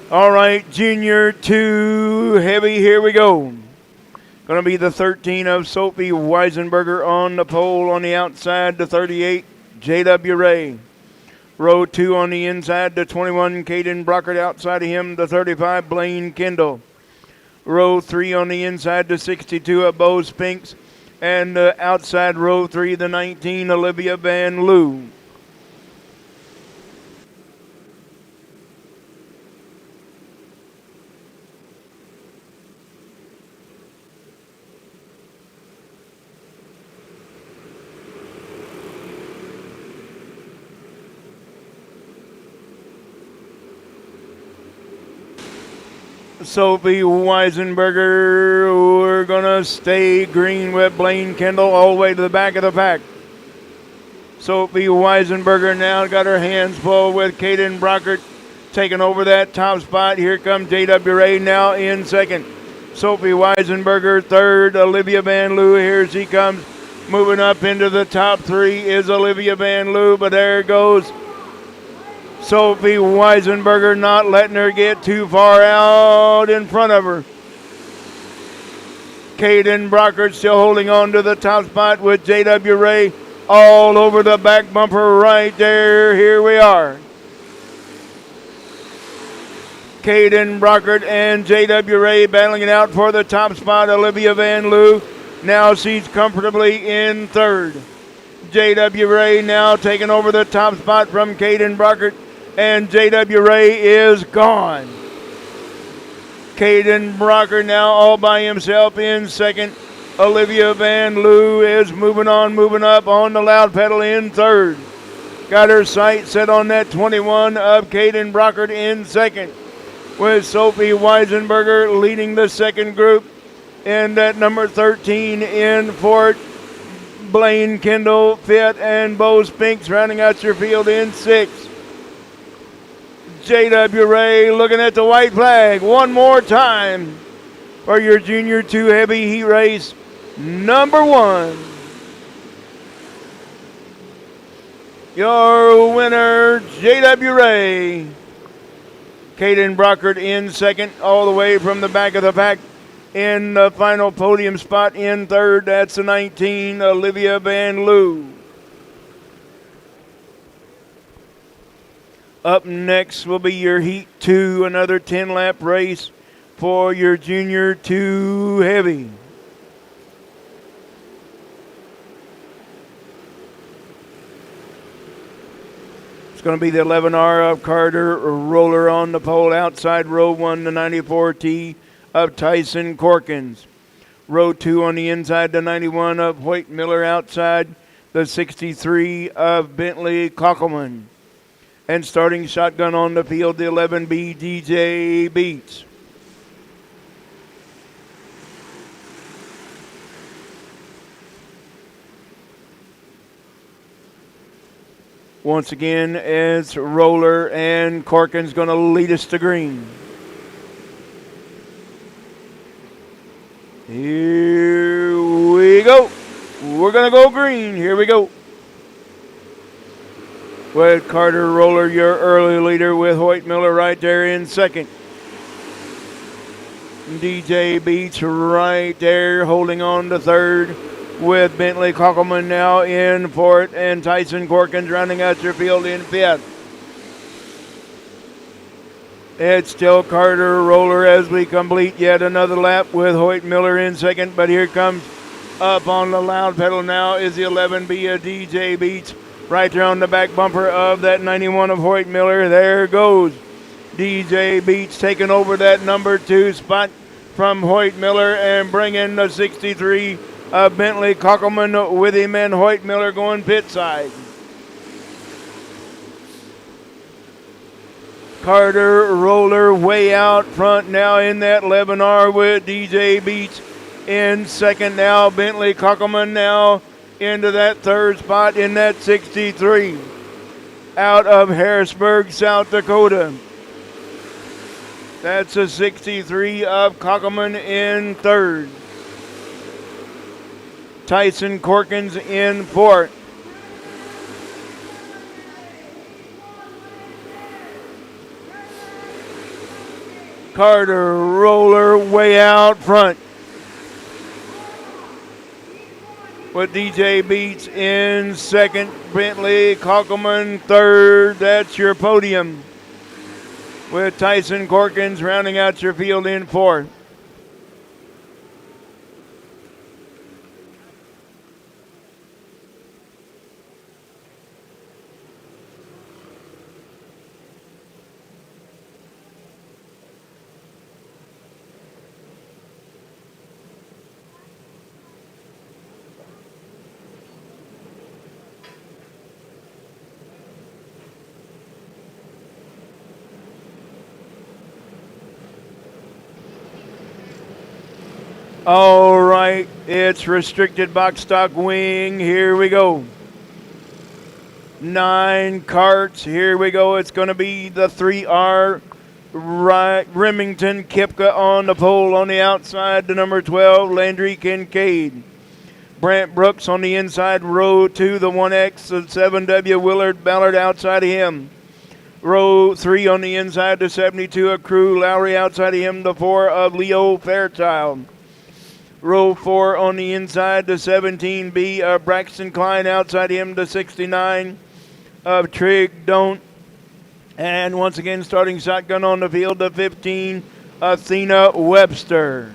All right, Junior 2 heavy, here we go. Going to be the 13 of Sophie Weisenberger on the pole on the outside, the 38, J.W. Ray. Row 2 on the inside, the 21, Caden Brockert outside of him, the 35, Blaine Kendall. Row 3 on the inside, the 62 of Bo Spinks. And outside row 3, the 19, Olivia Van Loo. Sophie Weisenberger, we're going to stay green with Blaine Kendall all the way to the back of the pack. Sophie Weisenberger now got her hands full with Caden Brockert taking over that top spot. Here comes J.W. Ray now in second. Sophie Weisenberger third. Olivia Van Loo, here she comes. Moving up into the top three is Olivia Van Loo, but there goes Sophie Weisenberger, not letting her get too far out in front of her. Caden Brockert still holding on to the top spot with J.W. Ray all over the back bumper right there. Here we are. Caden Brockert and J.W. Ray battling it out for the top spot. Olivia Van Loo now she's comfortably in third. J.W. Ray now taking over the top spot from Caden Brockert. And J.W. Ray is gone. Caden Brockert now all by himself in second. Olivia Van Loo is moving up on the loud pedal in third. Got her sight set on that 21 of Caden Brockert in second, with Sophie Weisenberger leading the second group. And that number 13 in fourth. Blaine Kendall fifth, and Bo Spinks rounding out your field in sixth. J.W. Ray looking at the white flag one more time for your Junior 2 heavy heat race number 1. Your winner, J.W. Ray. Caden Brockert in second, all the way from the back of the pack. In the final podium spot in third, that's the 19, Olivia Van Loo. Up next will be your Heat 2, another 10-lap race for your Junior 2 Heavy. It's going to be the 11R of Carter Roller on the pole. Outside row 1, the 94T of Tyson Corkins. Row 2 on the inside, the 91 of Hoyt Miller. Outside, the 63 of Bentley Kockelman. And starting shotgun on the field, the 11B DJ Beats. Once again, it's Roller and Corkins going to lead us to green. Here we go. We're going to go green. Here we go. With Carter Roller, your early leader, with Hoyt Miller right there in second. DJ Beats right there holding on to third, with Bentley Kockelman now in fourth, and Tyson Corkins rounding out your field in fifth. It's still Carter Roller as we complete yet another lap, with Hoyt Miller in second, but here comes up on the loud pedal now is the 11B of DJ Beats. Right there on the back bumper of that 91 of Hoyt Miller. There goes DJ Beats taking over that number 2 spot from Hoyt Miller and bringing the 63 of Bentley Kockelman with him, and Hoyt Miller going pit side. Carter Roller way out front now in that 11R with DJ Beats in second now. Bentley Kockelman now into that third spot in that 63 out of Harrisburg, South Dakota. That's a 63 of Kockelman in third. Tyson Corkins in fourth. Carter Roller way out front, with DJ Beats in second, Bentley Kockelman third. That's your podium, with Tyson Corkins rounding out your field in fourth. All right, it's restricted box stock wing. Here we go. 9 carts. Here we go. It's going to be the 3R Remington Kipka on the pole. On the outside, the number 12, Landry Kincaid. Brant Brooks on the inside, row 2, the 1X, the 7W Willard Ballard outside of him. Row 3 on the inside, the 72 of Crew Lowry outside of him, the 4 of Leo Fairchild. Row 4 on the inside, the 17B of Braxton Klein outside him, the 69 of Trig Don't. And once again, starting shotgun on the field, the 15, Athena Webster.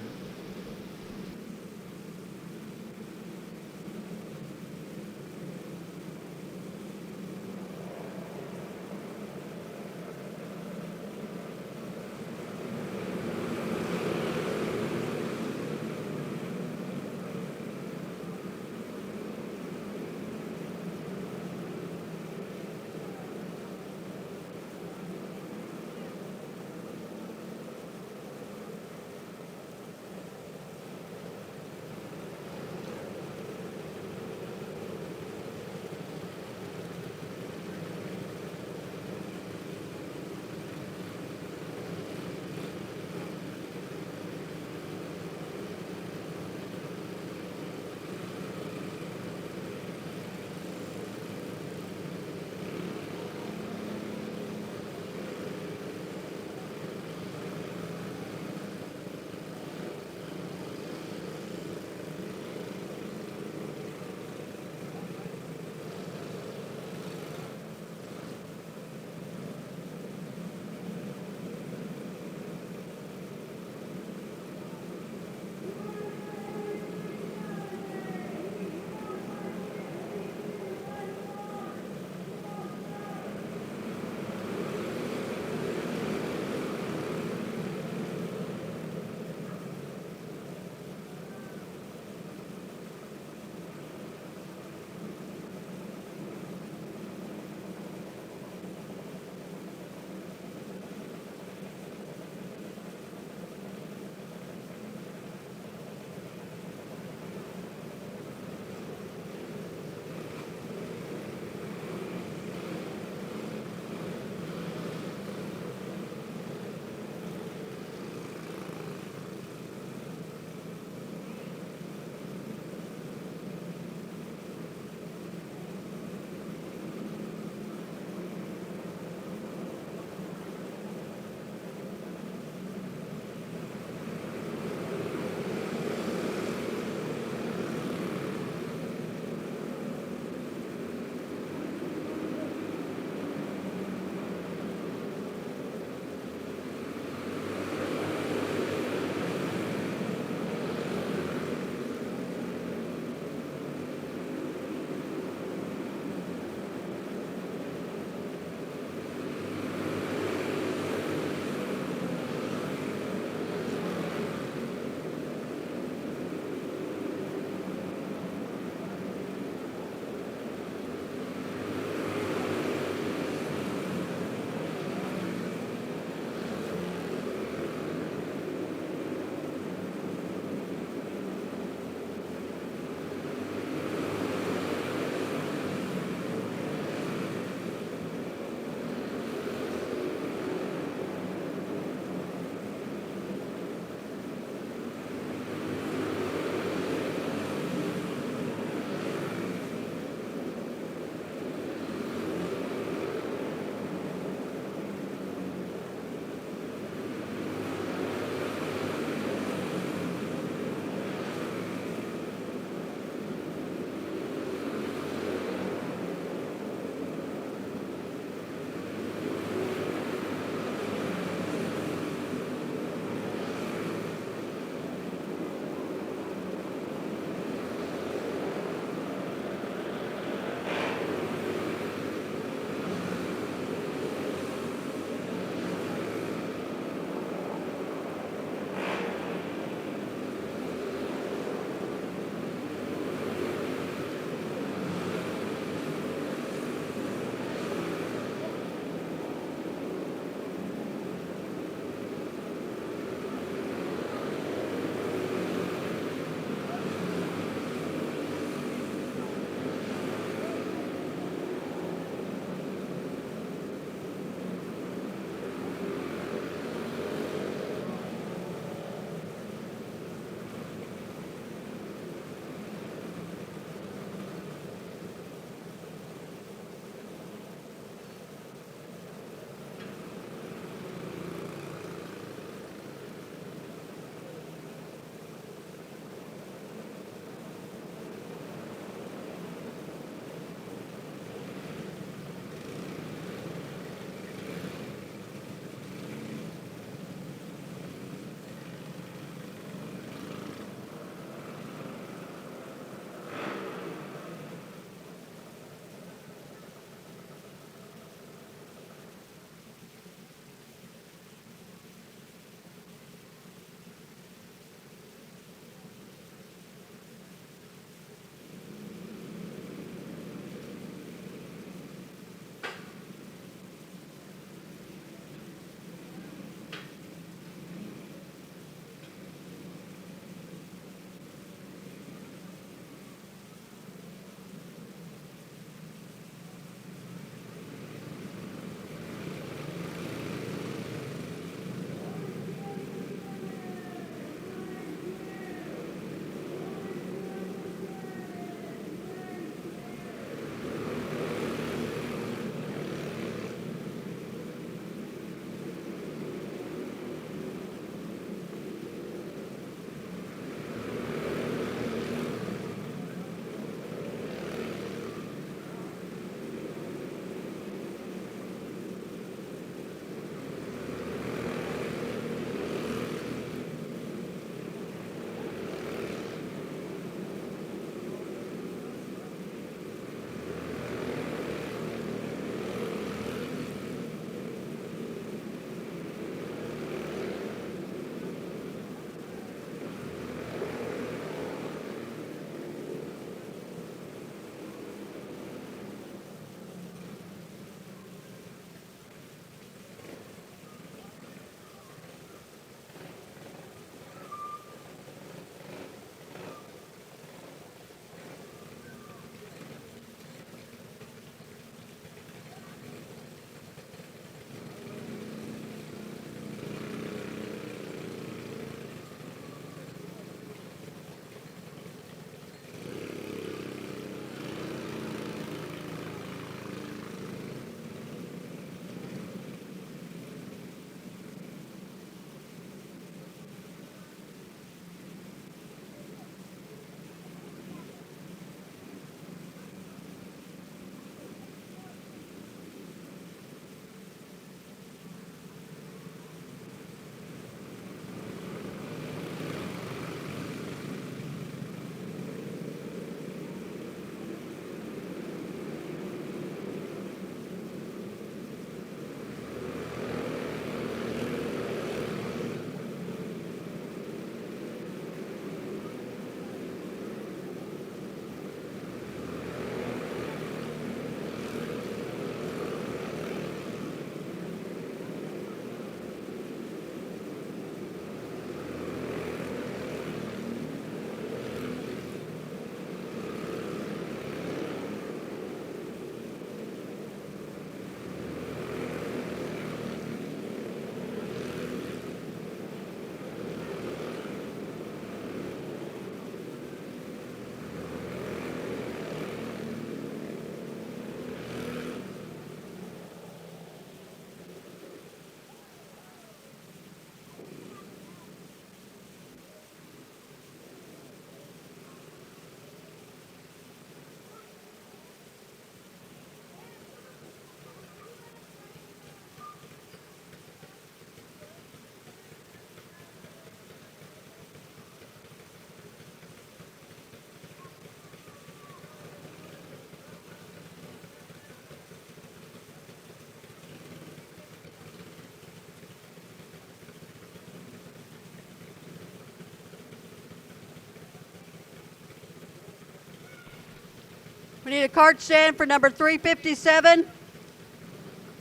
We need a cart stand for number 357.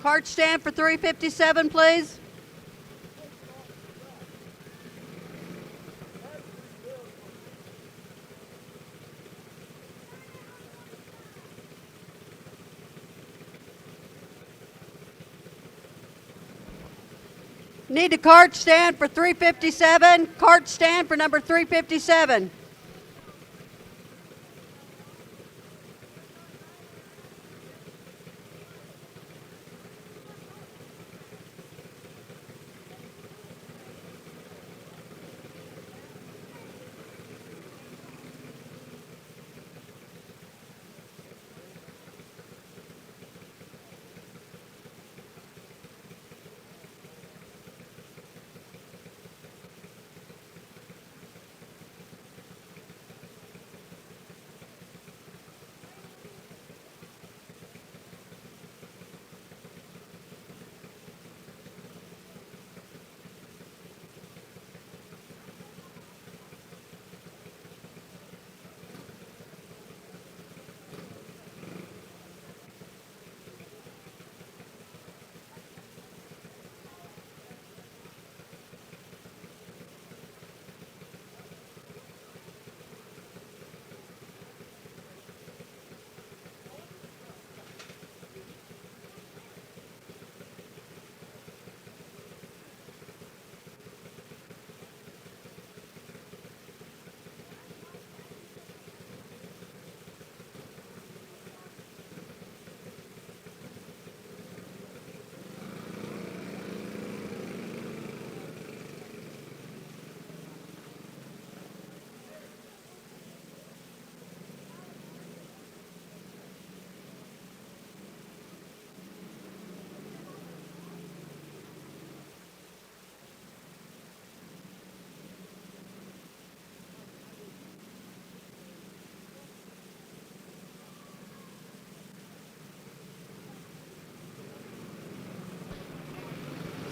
Cart stand for 357, please. Need a cart stand for 357. Cart stand for number 357.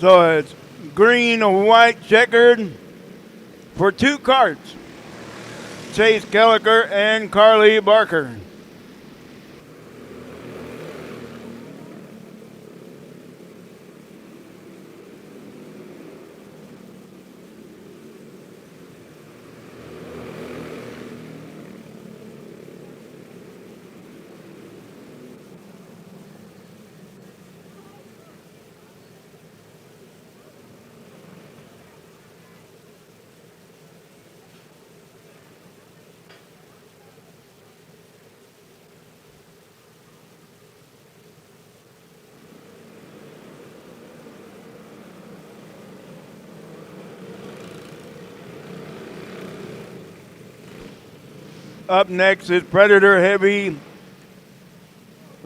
So it's green and white checkered for two carts. Chase Kelliker and Carly Barker. Up next is Predator Heavy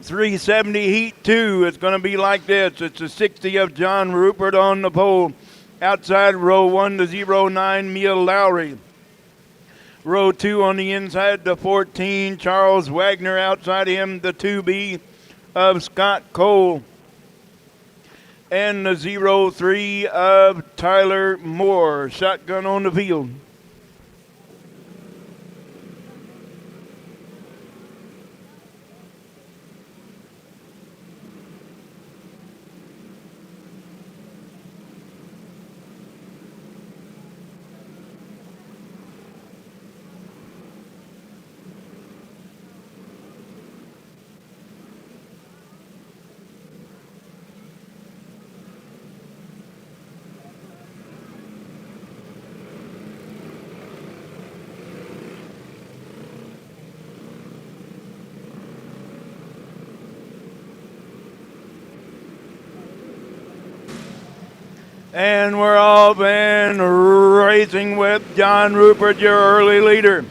370 Heat 2. It's going to be like this. It's a 60 of John Rupert on the pole. Outside row 1 to 09, Mia Lowry. Row 2 on the inside to 14, Charles Wagner. Outside him, the 2B of Scott Cole. And the 03 of Tyler Moore. Shotgun on the field. And we're off and racing with John Rupert, your early leader.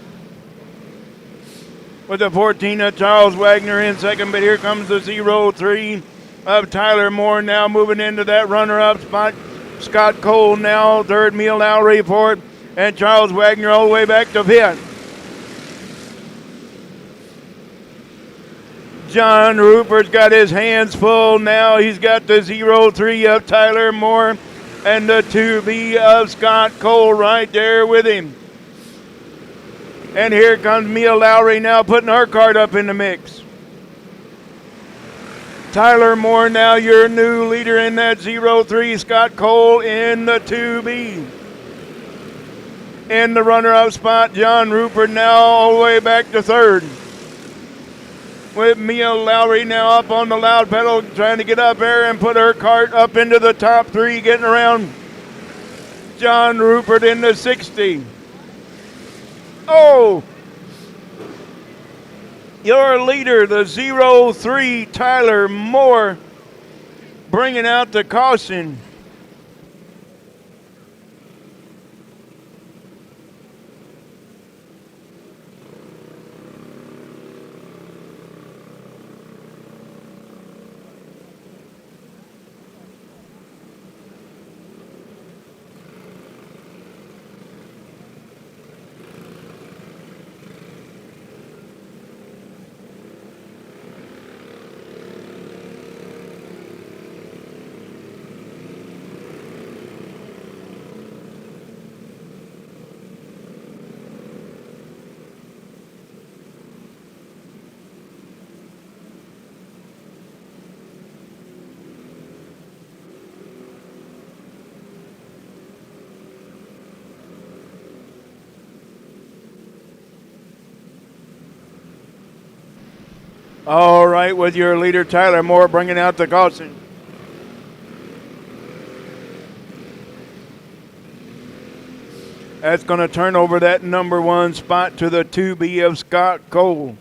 With the 14 of Charles Wagner in second, but here comes the 03 of Tyler Moore now moving into that runner-up spot. Scott Cole now third, Mia Lowry fourth, and Charles Wagner all the way back to fifth. John Rupert's got his hands full now. He's got the 03 of Tyler Moore and the 2B of Scott Cole right there with him. And here comes Mia Lowry now putting her cart up in the mix. Tyler Moore, now your new leader in that 0-3. Scott Cole in the 2B. In the runner-up spot, John Rupert now all the way back to third. With Mia Lowry now up on the loud pedal, trying to get up there and put her cart up into the top 3, getting around John Rupert in the 60. Oh! Your leader, the 0-3, Tyler Moore, bringing out the caution. All right, with your leader, Tyler Moore, bringing out the caution. That's going to turn over that number 1 spot to the 2B of Scott Cole.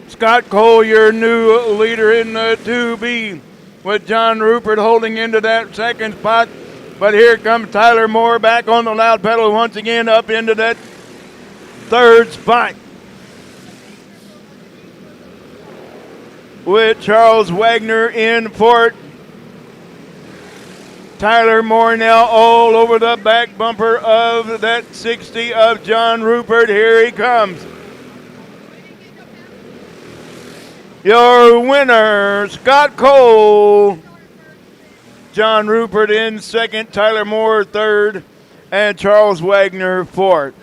Scott Cole, your new leader in the 2B, with John Rupert holding into that second spot. But here comes Tyler Moore back on the loud pedal once again up into that third spot. With Charles Wagner in fourth. Tyler Moore now all over the back bumper of that 60 of John Rupert. Here he comes. Your winner, Scott Cole. John Rupert in second, Tyler Moore third, and Charles Wagner fourth.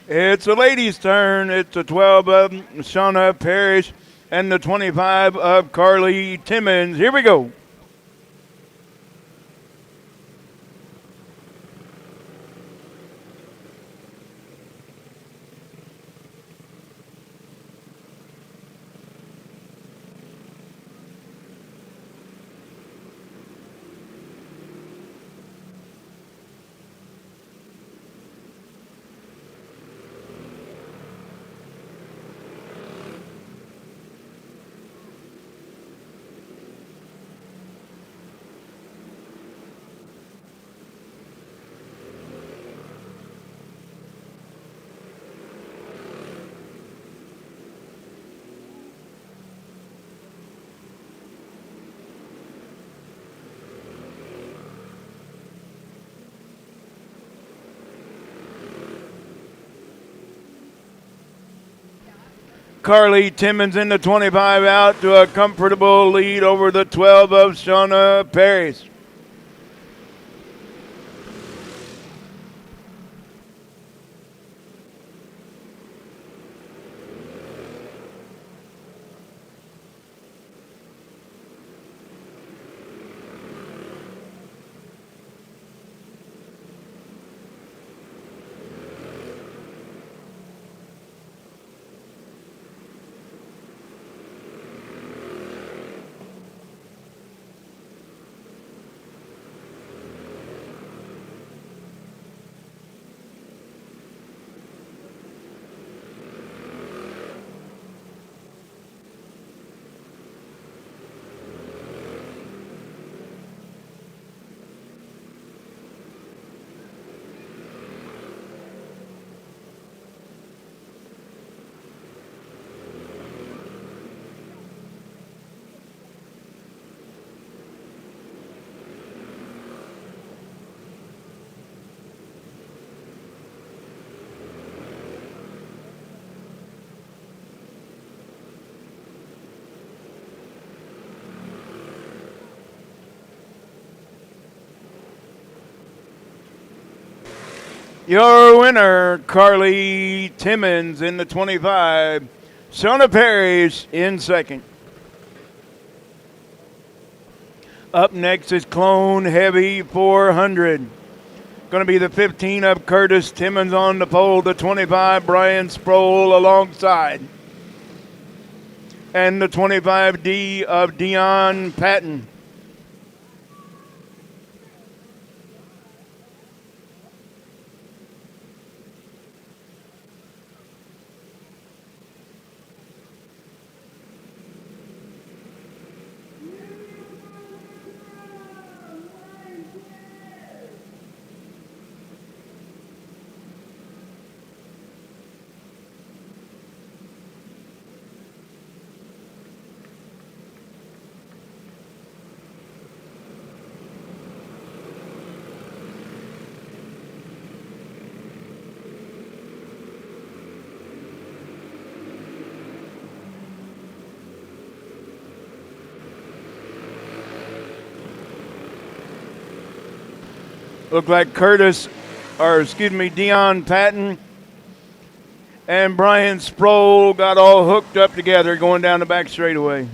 It's the ladies' turn. It's the 12 of Shauna Parrish and the 25 of Carly Timmons. Here we go. Carly Timmons in the 25 out to a comfortable lead over the 12 of Shauna Parrish. Your winner, Carly Timmons in the 25. Shauna Parrish in second. Up next is Clone Heavy 400. Going to be the 15 of Curtis Timmons on the pole, the 25 Brian Sproul alongside. And the 25D of Dion Patton. Look like Dion Patton and Brian Sproul got all hooked up together going down the back straightaway.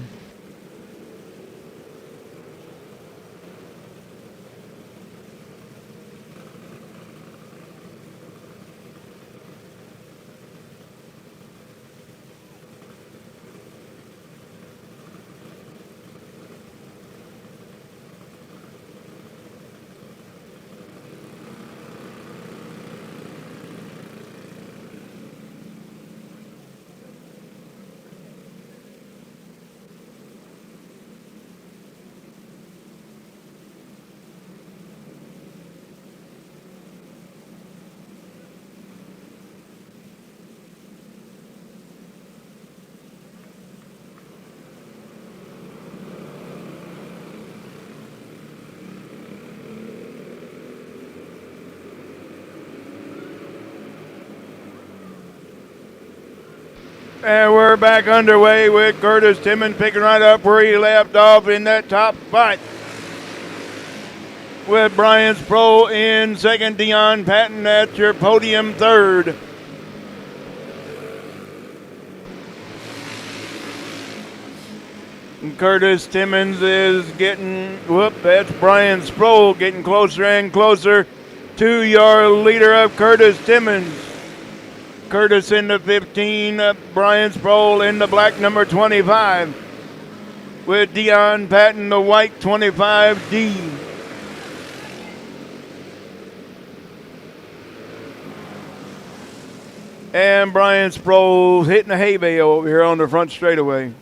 And we're back underway with Curtis Timmons picking right up where he left off in that top spot. With Brian Sproul in second, Dion Patton at your podium third. Curtis Timmons is getting, that's Brian Sproul getting closer and closer to your leader of Curtis Timmons. Curtis in the 15, Brian Sproul in the black number 25. With Dion Patton, the white 25D. And Brian Sproul's hitting a hay bale over here on the front straightaway.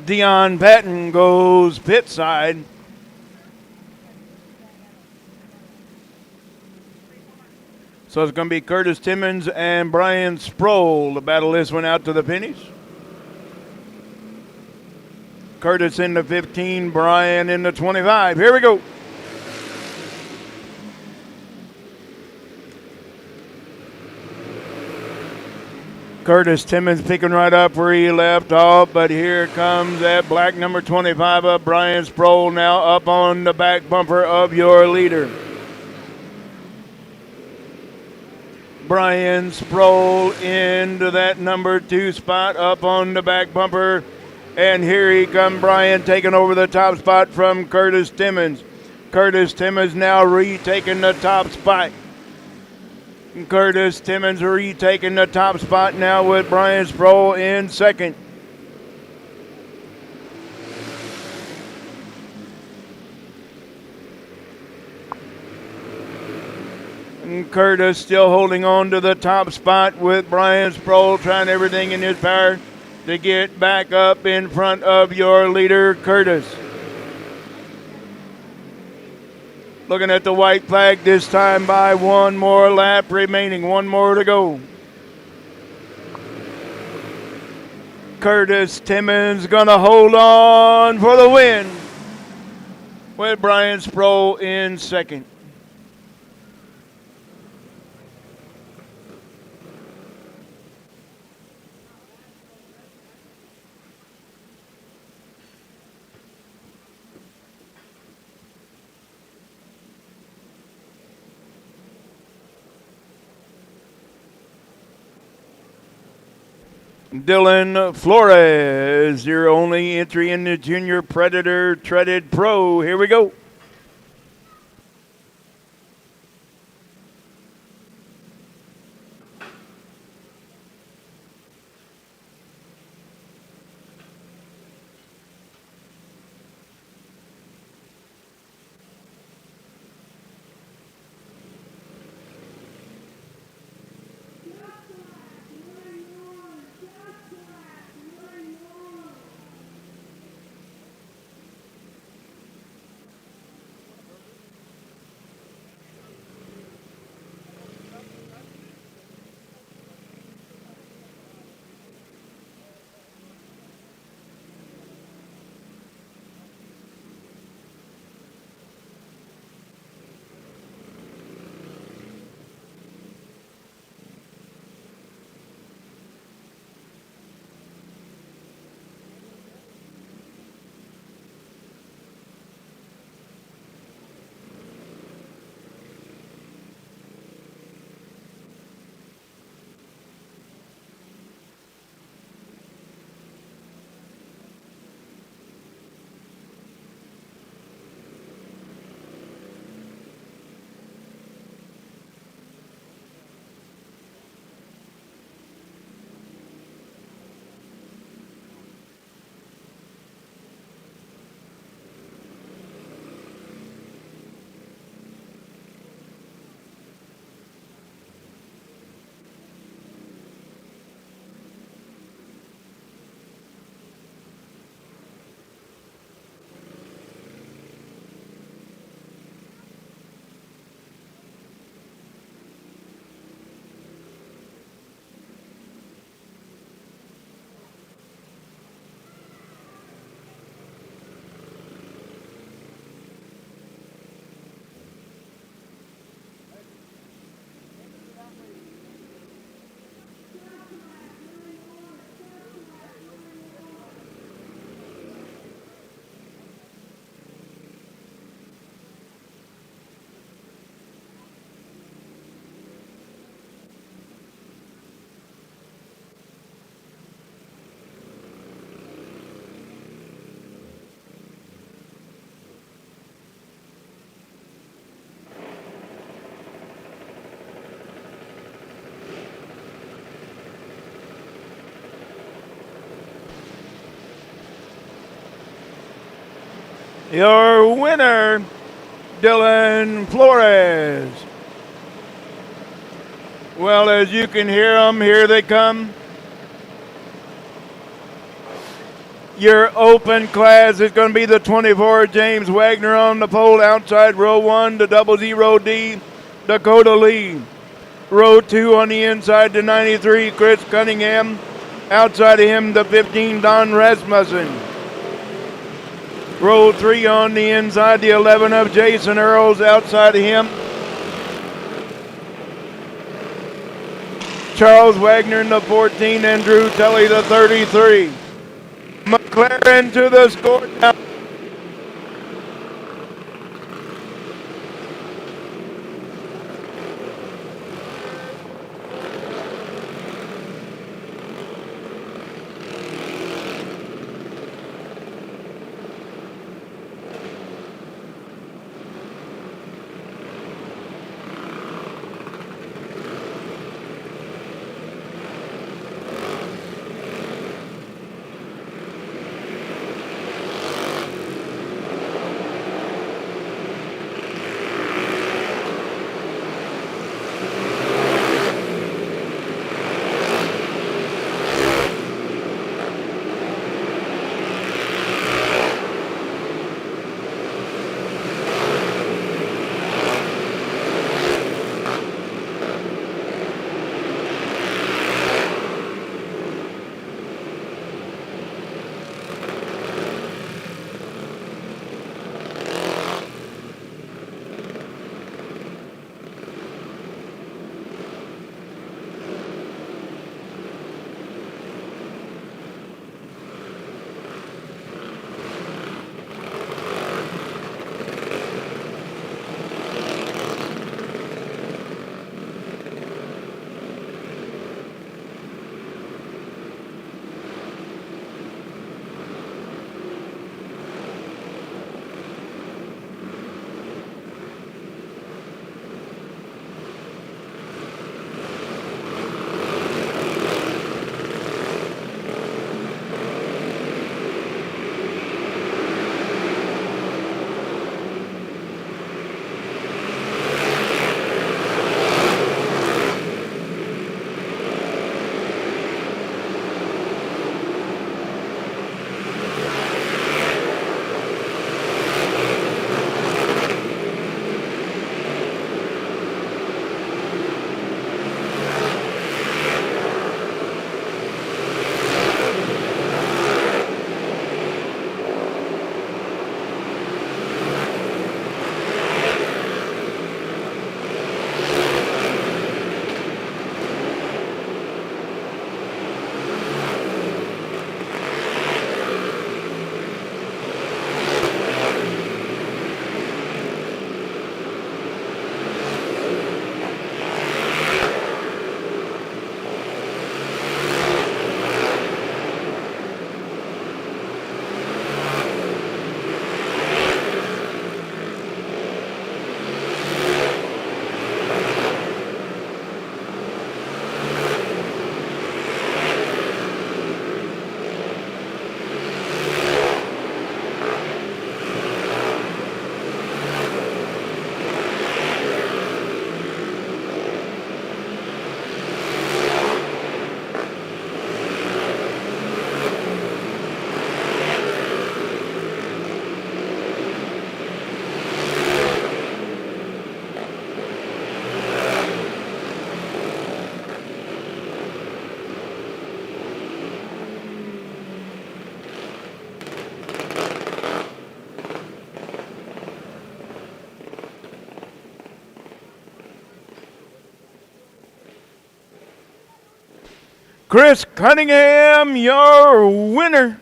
Dion Patton goes pit side. So it's going to be Curtis Timmons and Brian Sproul to battle this one out to the finish. Curtis in the 15, Brian in the 25. Here we go. Curtis Timmons picking right up where he left off, but here comes that black number 25 of Brian Sproul now up on the back bumper of your leader. Brian Sproul into that number 2 spot up on the back bumper. And here he comes, Brian taking over the top spot from Curtis Timmons. Curtis Timmons now retaking the top spot. Curtis Timmons retaking the top spot now with Brian Sproul in second. And Curtis still holding on to the top spot with Brian Sproul trying everything in his power to get back up in front of your leader, Curtis. Looking at the white flag this time by one more lap remaining, one more to go. Curtis Timmons gonna hold on for the win with Brian Sproul in second. Dylan Flores, your only entry in the Junior Predator Treaded Pro. Here we go. Your winner, Dylan Flores. Well, as you can hear them, here they come. Your open class is going to be the 24, James Wagner on the pole, outside row 1, the 00D, Dakota Lee. Row 2 on the inside, the 93, Chris Cunningham. Outside of him, the 15, Don Rasmussen. Row 3 on the inside, the 11 of Jason Earls. Outside of him, Charles Wagner in the 14, and Drew Tully the 33. McLaren to the score now. Chris Cunningham, your winner.